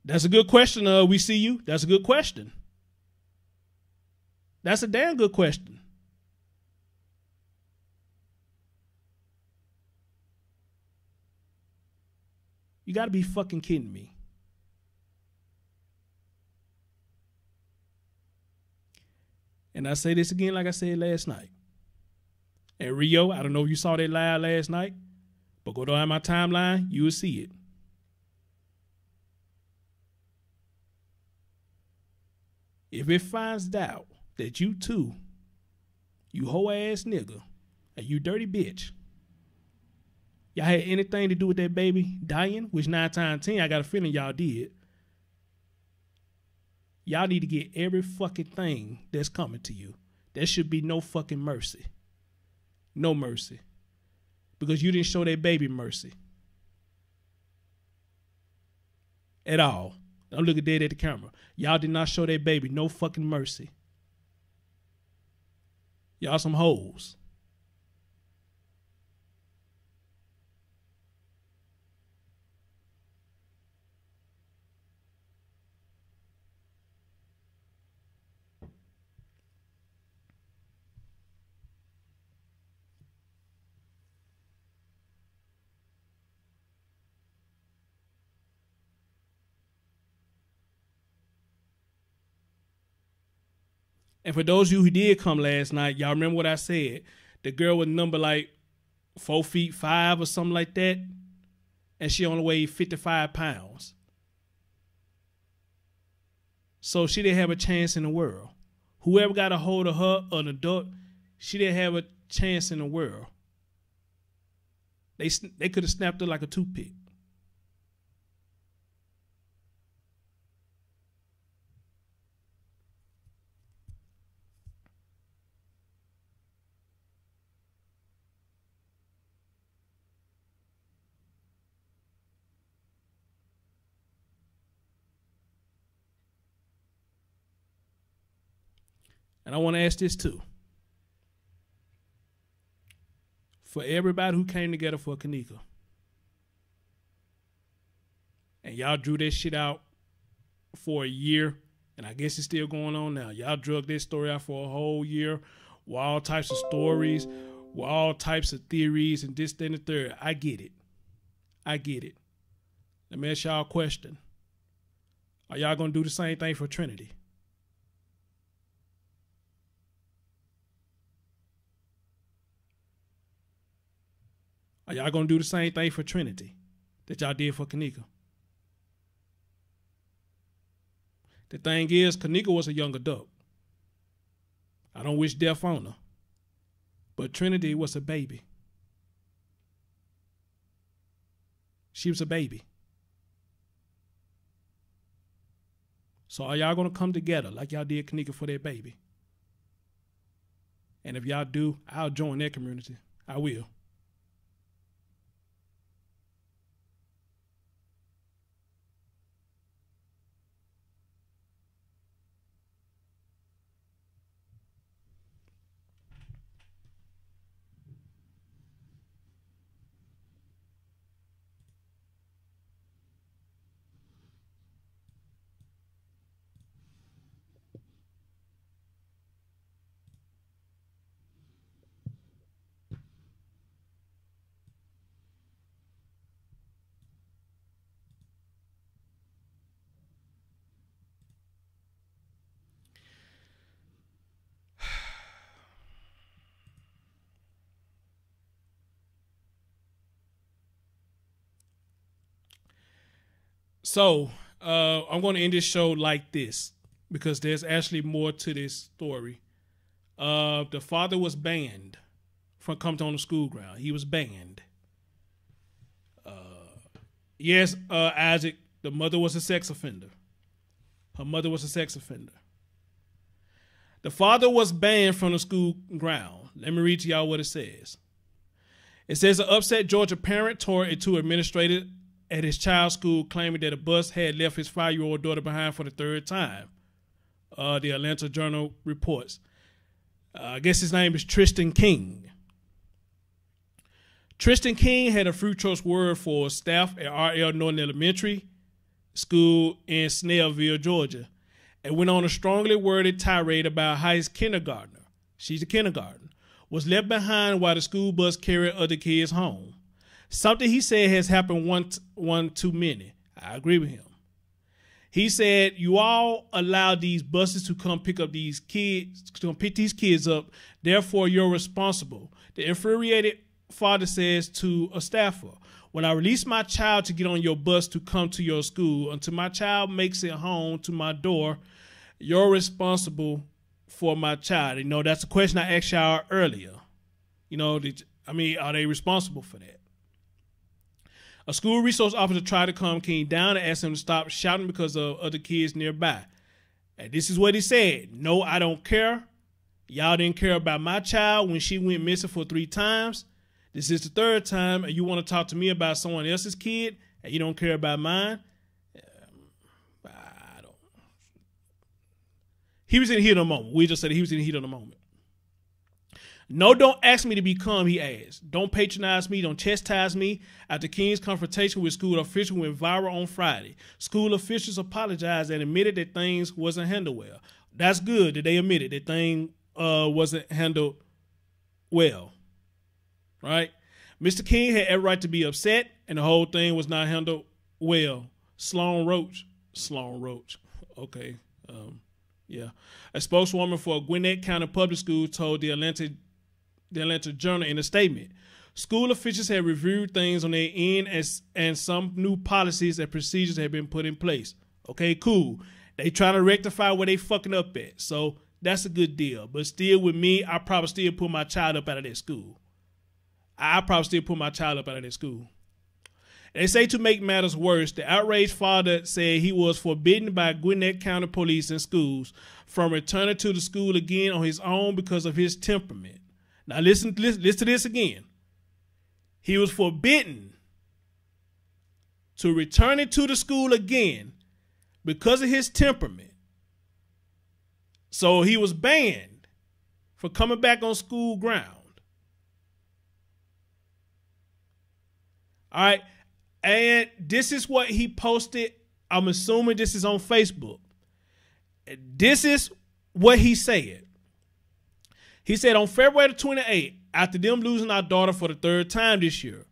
Speaker 1: That's a good question. We see you. That's a good question. That's a damn good question. You got to be fucking kidding me. And I say this again like I said last night. And Rio, I don't know if you saw that live last night, but go down my timeline, you will see it. If it finds out that you too, you hoe ass nigga, and you dirty bitch, y'all had anything to do with that baby dying, which 9 times 10, I got a feeling y'all did. Y'all need to get every fucking thing that's coming to you. There should be no fucking mercy. No mercy. Because you didn't show that baby mercy. At all. Don't look dead at the camera. Y'all did not show that baby no fucking mercy. Y'all some hoes. And for those of you who did come last night, y'all remember what I said. The girl was number like 4'5" or something like that. And she only weighed 55 pounds. So she didn't have a chance in the world. Whoever got a hold of her, an adult, she didn't have a chance in the world. They could have snapped her like a toothpick. And I want to ask this too. For everybody who came together for Kanika, and y'all drew this shit out for a year, and I guess it's still going on now. Y'all drug this story out for a whole year with all types of stories, with all types of theories, and this, that, and the third. I get it. I get it. Let me ask y'all a question. Are y'all going to do the same thing for Trinity? Are y'all going to do the same thing for Trinity that y'all did for Kanika? The thing is, Kanika was a young adult. I don't wish death on her. But Trinity was a baby. She was a baby. So are y'all going to come together like y'all did Kanika for that baby? And if y'all do, I'll join that community. I will. So I'm going to end this show like this because there's actually more to this story. The father was banned from coming to on the school ground. He was banned. Yes, Isaac, the mother was a sex offender. Her mother was a sex offender. The father was banned from the school ground. Let me read to y'all what it says. It says, an upset Georgia parent tore it to administrator at his child's school, claiming that a bus had left his 5-year-old daughter behind for the 3rd time. The Atlanta Journal reports. I guess his name is Tristan King. Tristan King had a fructose word for staff at R.L. Norton Elementary school in Snellville, Georgia, and went on a strongly worded tirade about how his kindergartner, she's a kindergarten, was left behind while the school bus carried other kids home. Something he said has happened one too many. I agree with him. He said, you all allow these buses to come pick up these kids, to come pick these kids up. Therefore, you're responsible. The infuriated father says to a staffer, when I release my child to get on your bus to come to your school, until my child makes it home to my door, you're responsible for my child. You know, that's a question I asked y'all earlier. You know, are they responsible for that? A school resource officer tried to calm King down and asked him to stop shouting because of other kids nearby. And this is what he said. No, I don't care. Y'all didn't care about my child when she went missing for 3 times. This is the 3rd time, and you want to talk to me about someone else's kid, and you don't care about mine? I don't. He was in the heat of the moment. We just said he was in the heat of the moment. No, don't ask me to be calm, he asked. Don't patronize me. Don't chastise me. After King's confrontation with school officials went viral on Friday, school officials apologized and admitted that things wasn't handled well. That's good that they admitted that things wasn't handled well. Right? Mr. King had every right to be upset, and the whole thing was not handled well. Sloan Roach. Okay. Yeah. A spokeswoman for Gwinnett County Public Schools told the Atlanta Journal in a statement, school officials have reviewed things on their end and some new policies and procedures have been put in place. Okay, cool. They trying to rectify where they fucking up at. So that's a good deal. But still with me, I probably still put my child up out of that school. They say to make matters worse, the outraged father said he was forbidden by Gwinnett County Police and schools from returning to the school again on his own because of his temperament. Now listen to this again. He was forbidden to returning to the school again because of his temperament. So he was banned for coming back on school ground. All right. And this is what he posted. I'm assuming this is on Facebook. This is what he said. He said on February 28th, after them losing our daughter for the 3rd time this year,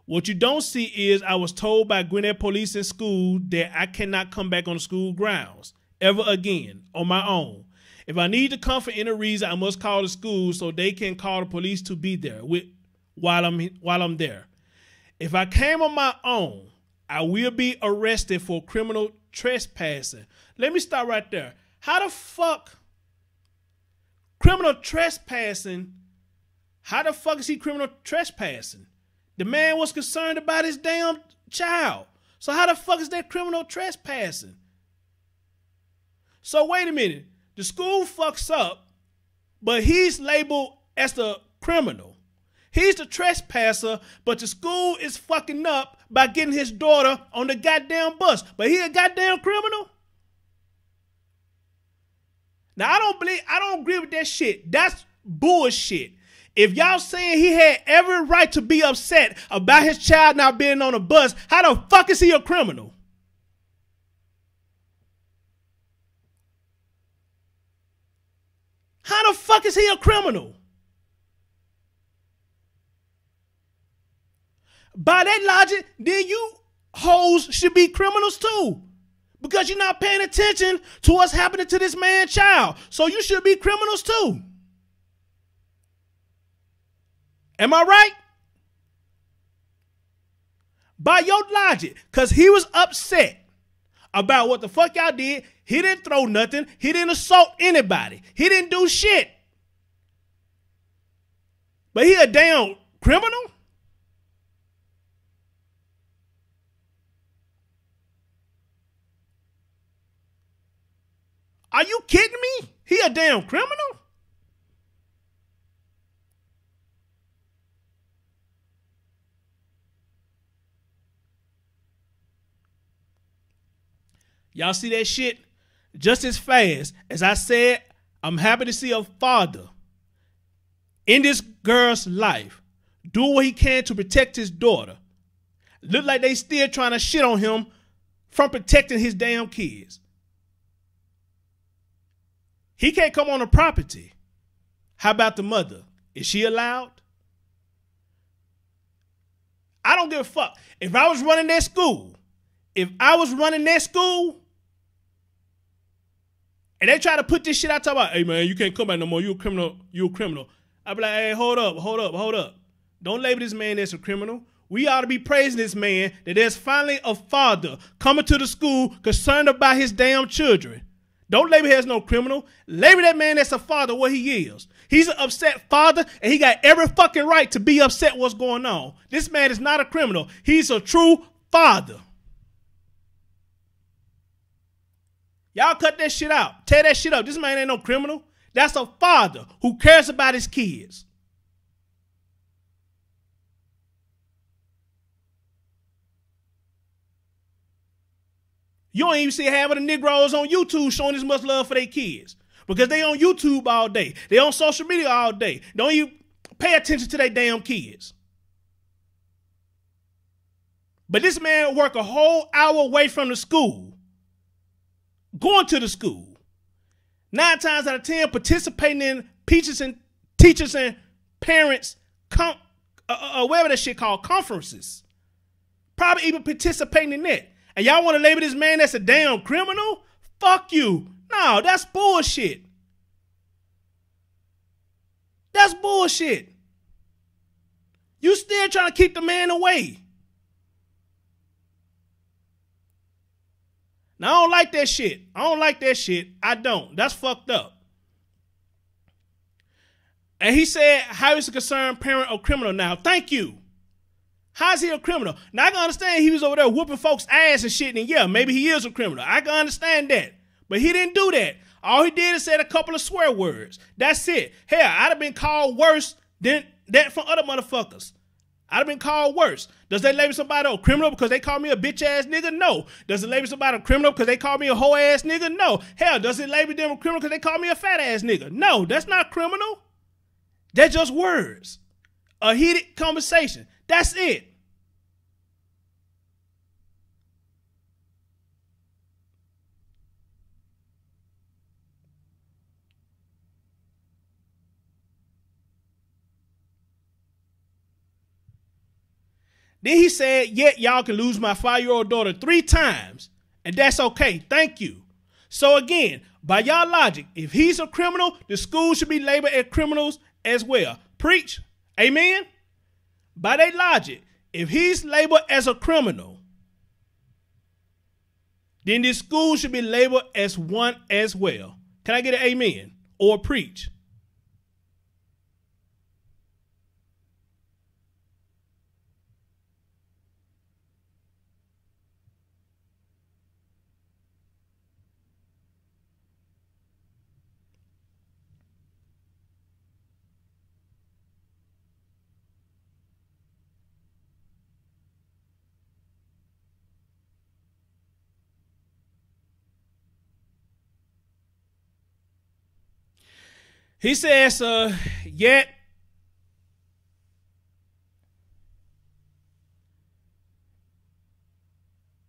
Speaker 1: what you don't see is I was told by Gwinnett Police and school that I cannot come back on the school grounds ever again on my own. If I need to come for any reason, I must call the school so they can call the police to be there while I'm there. If I came on my own, I will be arrested for criminal trespassing. Let me stop right there. How the fuck criminal trespassing? How the fuck is he criminal trespassing? The man was concerned about his damn child. So how the fuck is that criminal trespassing? So wait a minute. The school fucks up, but he's labeled as the criminal. He's the trespasser, but the school is fucking up by getting his daughter on the goddamn bus. But he a goddamn criminal? Now, I don't agree with that shit. That's bullshit. If y'all saying he had every right to be upset about his child not being on a bus, how the fuck is he a criminal? How the fuck is he a criminal? By that logic, then you hoes should be criminals too. Because you're not paying attention to what's happening to this man's child. So you should be criminals too. Am I right? By your logic, because he was upset about what the fuck y'all did. He didn't throw nothing. He didn't assault anybody. He didn't do shit. But he a damn criminal? Are you kidding me? He a damn criminal? Y'all see that shit? Just as fast as I said, I'm happy to see a father in this girl's life doing what he can to protect his daughter. Look like they still trying to shit on him from protecting his damn kids. He can't come on the property. How about the mother? Is she allowed? I don't give a fuck. If I was running that school, and they try to put this shit out, talk about, hey man, you can't come back no more. You a criminal. I'd be like, hey, hold up. Don't label this man as a criminal. We ought to be praising this man that there's finally a father coming to the school concerned about his damn children. Don't label him as no criminal. Label that man as a father what he is. He's an upset father, and he got every fucking right to be upset what's going on. This man is not a criminal. He's a true father. Y'all cut that shit out. Tear that shit up. This man ain't no criminal. That's a father who cares about his kids. You don't even see half of the Negroes on YouTube showing this much love for their kids. Because they on YouTube all day. They on social media all day. Don't even pay attention to their damn kids. But this man work a whole hour away from the school. Going to the school. 9 times out of 10 participating in teachers and parents, whatever that shit called, conferences. Probably even participating in that. And y'all want to label this man as a damn criminal? Fuck you. No, that's bullshit. That's bullshit. You still trying to keep the man away. Now, I don't like that shit. I don't. That's fucked up. And he said, how is a concerned parent a criminal now? Thank you. How is he a criminal? Now, I can understand he was over there whooping folks' ass and shit, and yeah, maybe he is a criminal. I can understand that. But he didn't do that. All he did is said a couple of swear words. That's it. Hell, I'd have been called worse than that from other motherfuckers. I'd have been called worse. Does that label somebody a criminal because they call me a bitch-ass nigga? No. Does it label somebody a criminal because they call me a hoe-ass nigga? No. Hell, does it label them a criminal because they call me a fat-ass nigga? No, that's not criminal. They're just words. A heated conversation. That's it. Then he said, yet y'all can lose my 5-year-old daughter 3 times, and that's okay. Thank you. So again, by y'all logic, if he's a criminal, the school should be labeled as criminals as well. Preach. Amen? By their logic, if he's labeled as a criminal, then this school should be labeled as one as well. Can I get an amen? Or preach? He says, yet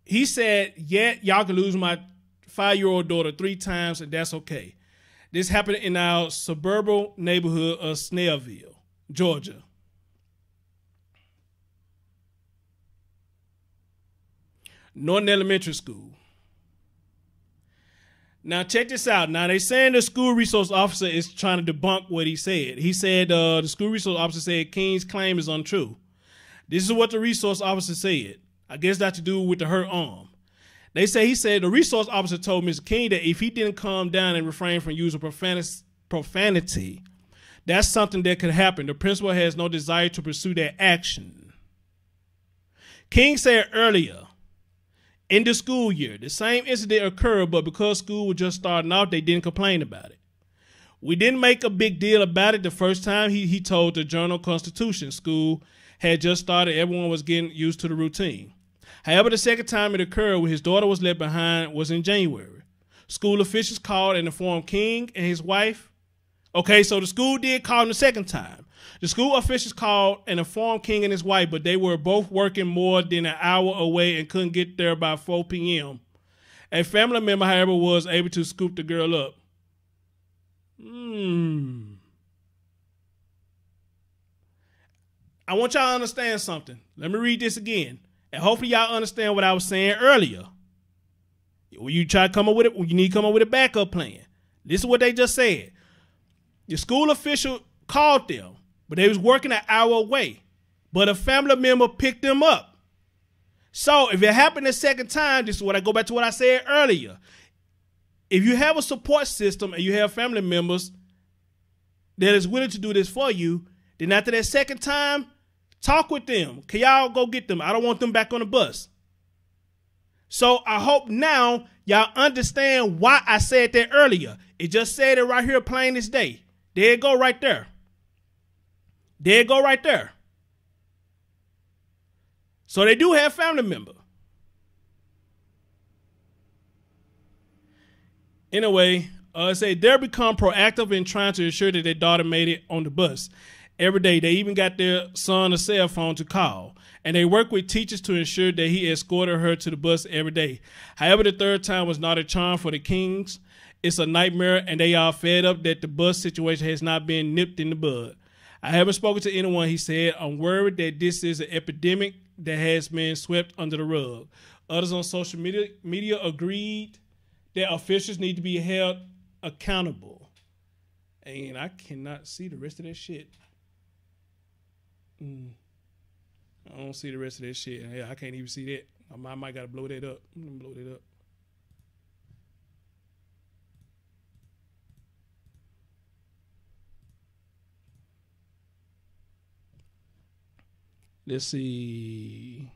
Speaker 1: he said, yet y'all can lose my 5-year-old daughter 3 times, and that's okay. This happened in our suburban neighborhood of Snellville, Georgia. Norton Elementary School. Now, check this out. Now, they saying the school resource officer is trying to debunk what he said. He said the school resource officer said King's claim is untrue. This is what the resource officer said. I guess that to do with the hurt arm. He said the resource officer told Mr. King that if he didn't calm down and refrain from using profanity, that's something that could happen. The principal has no desire to pursue that action. King said earlier, in the school year, the same incident occurred, but because school was just starting out, they didn't complain about it. We didn't make a big deal about it the first time, he told the Journal-Constitution. School had just started. Everyone was getting used to the routine. However, the second time it occurred when his daughter was left behind was in January. School officials called and informed King and his wife. Okay, so the school did call him the second time. The school officials called and informed King and his wife, but they were both working more than an hour away and couldn't get there by 4 p.m. A family member, however, was able to scoop the girl up. I want y'all to understand something. Let me read this again. And hopefully y'all understand what I was saying earlier. When you try to come up with it, you need to come up with a backup plan. This is what they just said. The school official called them, but they was working an hour away. But a family member picked them up. So if it happened a second time, this is what I go back to what I said earlier. If you have a support system and you have family members that is willing to do this for you, then after that second time, talk with them. Can y'all go get them? I don't want them back on the bus. So I hope now y'all understand why I said that earlier. It just said it right here plain as day. There it go right there. There it go right there. So they do have family member. Anyway, say they'll become proactive in trying to ensure that their daughter made it on the bus. Every day, they even got their son a cell phone to call. And they work with teachers to ensure that he escorted her to the bus every day. However, the third time was not a charm for the Kings. It's a nightmare, and they are fed up that the bus situation has not been nipped in the bud. I haven't spoken to anyone, he said. I'm worried that this is an epidemic that has been swept under the rug. Others on social media agreed that officials need to be held accountable. And I cannot see the rest of that shit. I don't see the rest of that shit. Yeah, I can't even see that. I might gotta blow that up. I'm gonna blow that up. Let's see.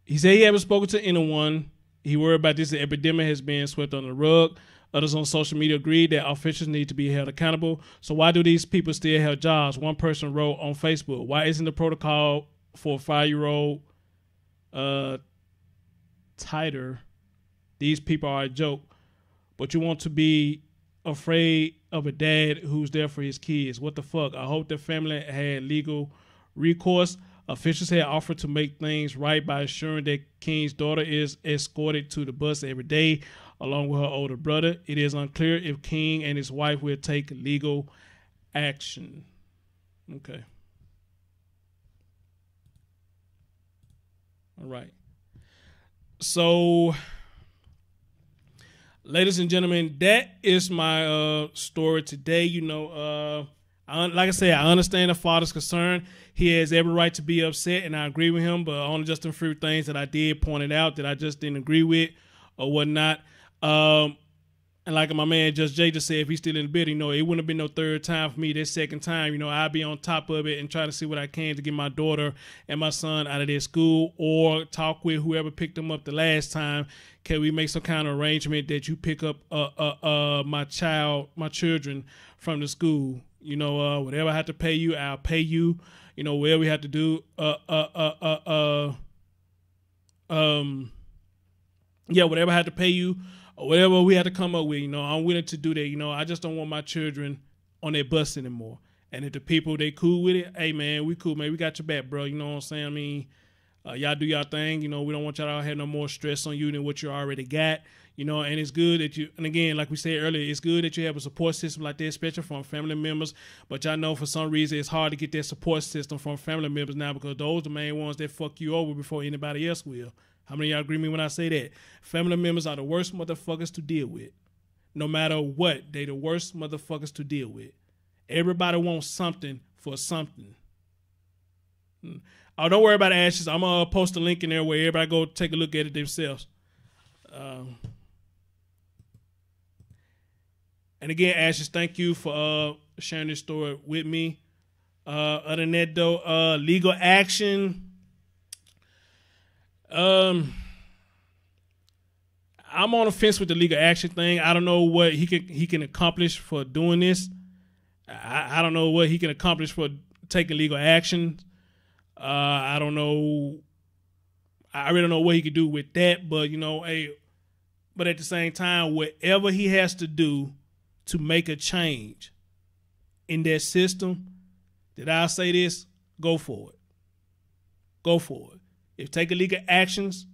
Speaker 1: He said he haven't spoken to anyone. He worried about this epidemic has been swept under the rug. Others on social media agreed that officials need to be held accountable. So why do these people still have jobs? One person wrote on Facebook, why isn't the protocol for a 5-year-old tighter? These people are a joke. But you want to be afraid of a dad who's there for his kids. What the fuck? I hope the family had legal recourse. Officials had offered to make things right by ensuring that King's daughter is escorted to the bus every day along with her older brother. It is unclear if King and his wife will take legal action. Okay. All right. So, ladies and gentlemen, that is my story today. You know, like I said, I understand the father's concern. He has every right to be upset, and I agree with him, but only just a few things that I did point out that I just didn't agree with or whatnot. And like my man Just Jay just said, if he's still in the building, you know, it wouldn't have been no third time for me. This second time, you know, I'll be on top of it and try to see what I can to get my daughter and my son out of their school, or talk with whoever picked them up the last time. Can we make some kind of arrangement that you pick up my children from the school? You know, whatever I have to pay you, I'll pay you. You know, whatever we have to do, whatever I have to pay you, or whatever we have to come up with, you know, I'm willing to do that. You know, I just don't want my children on their bus anymore. And if the people, they cool with it, hey, man, we cool, man. We got your back, bro. You know what I'm saying? I mean, y'all do y'all thing. You know, we don't want y'all to have no more stress on you than what you already got. You know, and it's good that you, and again, like we said earlier, it's good that you have a support system like that, especially from family members. But y'all know for some reason it's hard to get that support system from family members now, because those are the main ones that fuck you over before anybody else will. How many of y'all agree with me when I say that? Family members are the worst motherfuckers to deal with. No matter what, they the worst motherfuckers to deal with. Everybody wants something for something. Oh, don't worry about Ashes. I'm going to post a link in there where everybody go take a look at it themselves. And again, Ashes, thank you for sharing this story with me. Other than that, though, legal action. I'm on the fence with the legal action thing. I don't know what he can accomplish for doing this. I don't know what he can accomplish for taking legal action. I don't know. I really don't know what he could do with that. But you know, but at the same time, whatever he has to do to make a change in that system, Did I say this? Go for it. Go for it. If taking legal actions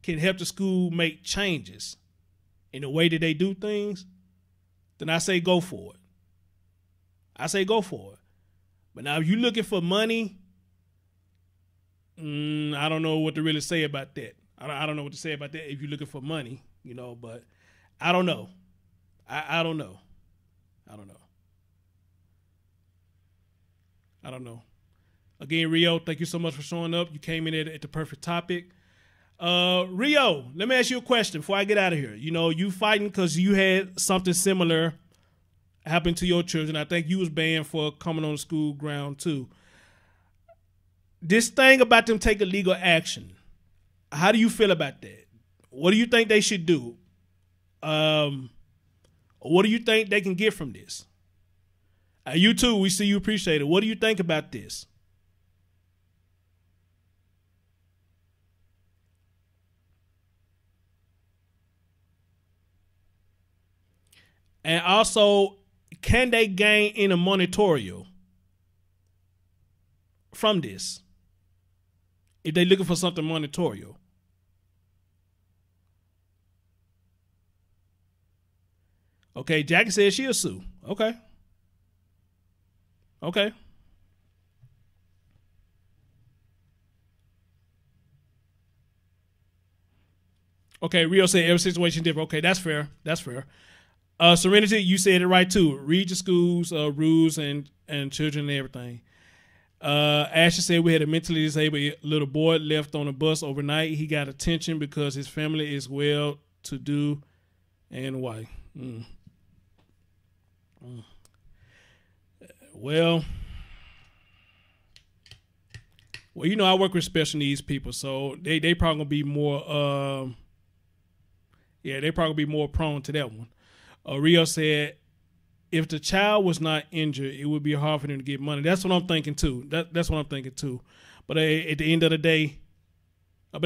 Speaker 1: can help the school make changes in the way that they do things, then I say go for it. I say go for it. But now if you're looking for money, I don't know what to really say about that. I don't know what to say about that if you're looking for money, but I don't know. I don't know. I don't know. I don't know. Again, Rio, thank you so much for showing up. You came in at the perfect topic. Rio, let me ask you a question before I get out of here. You fighting because you had something similar happen to your children. I think you was banned for coming on the school ground too. This thing about them taking legal action, how do you feel about that? What do you think they should do? What do you think they can get from this? You too, we see you appreciate it. What do you think about this? And also, can they gain in a monitorial from this? If they're looking for something monitorial. Okay, Jackie says she'll sue. Okay. Okay. Okay, Rio said every situation is different. Okay, that's fair. That's fair. Serenity, you said it right too. Read your school's rules and children and everything. Ashley said we had a mentally disabled little boy left on a bus overnight. He got attention because his family is well to do and white. Well, I work with special needs people, so they probably gonna be more. They probably be more prone to that one. Rio said, if the child was not injured, it would be hard for them to get money. That's what I'm thinking too. That's what I'm thinking too. But at the end of the day, if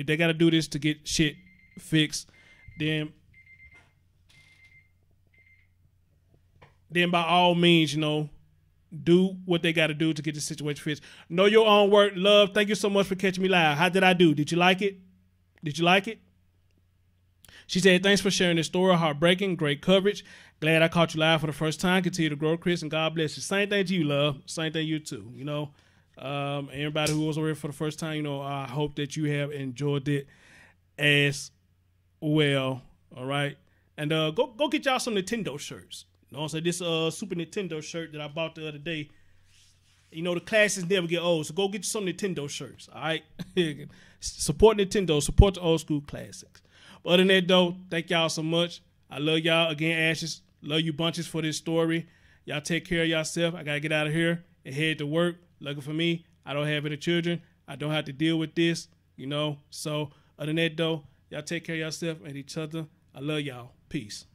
Speaker 1: they got to do this to get shit fixed, then by all means, do what they got to do to get the situation fixed. Know your own work. Love, thank you so much for catching me live. How did I do? Did you like it? Did you like it? She said, thanks for sharing this story. Heartbreaking. Great coverage. Glad I caught you live for the first time. Continue to grow, Chris, and God bless you. Same thing to you, love. Same thing to you, too. Everybody who was over here for the first time, I hope that you have enjoyed it as well. All right? And go get y'all some Nintendo shirts. This Super Nintendo shirt that I bought the other day. The classics never get old, so go get you some Nintendo shirts. All right? Support Nintendo. Support the old school classics. But other than that, though, thank y'all so much. I love y'all. Again, Ashes, love you bunches for this story. Y'all take care of yourself. I got to get out of here and head to work. Lucky for me, I don't have any children. I don't have to deal with this, So other than that, though, y'all take care of yourself and each other. I love y'all. Peace.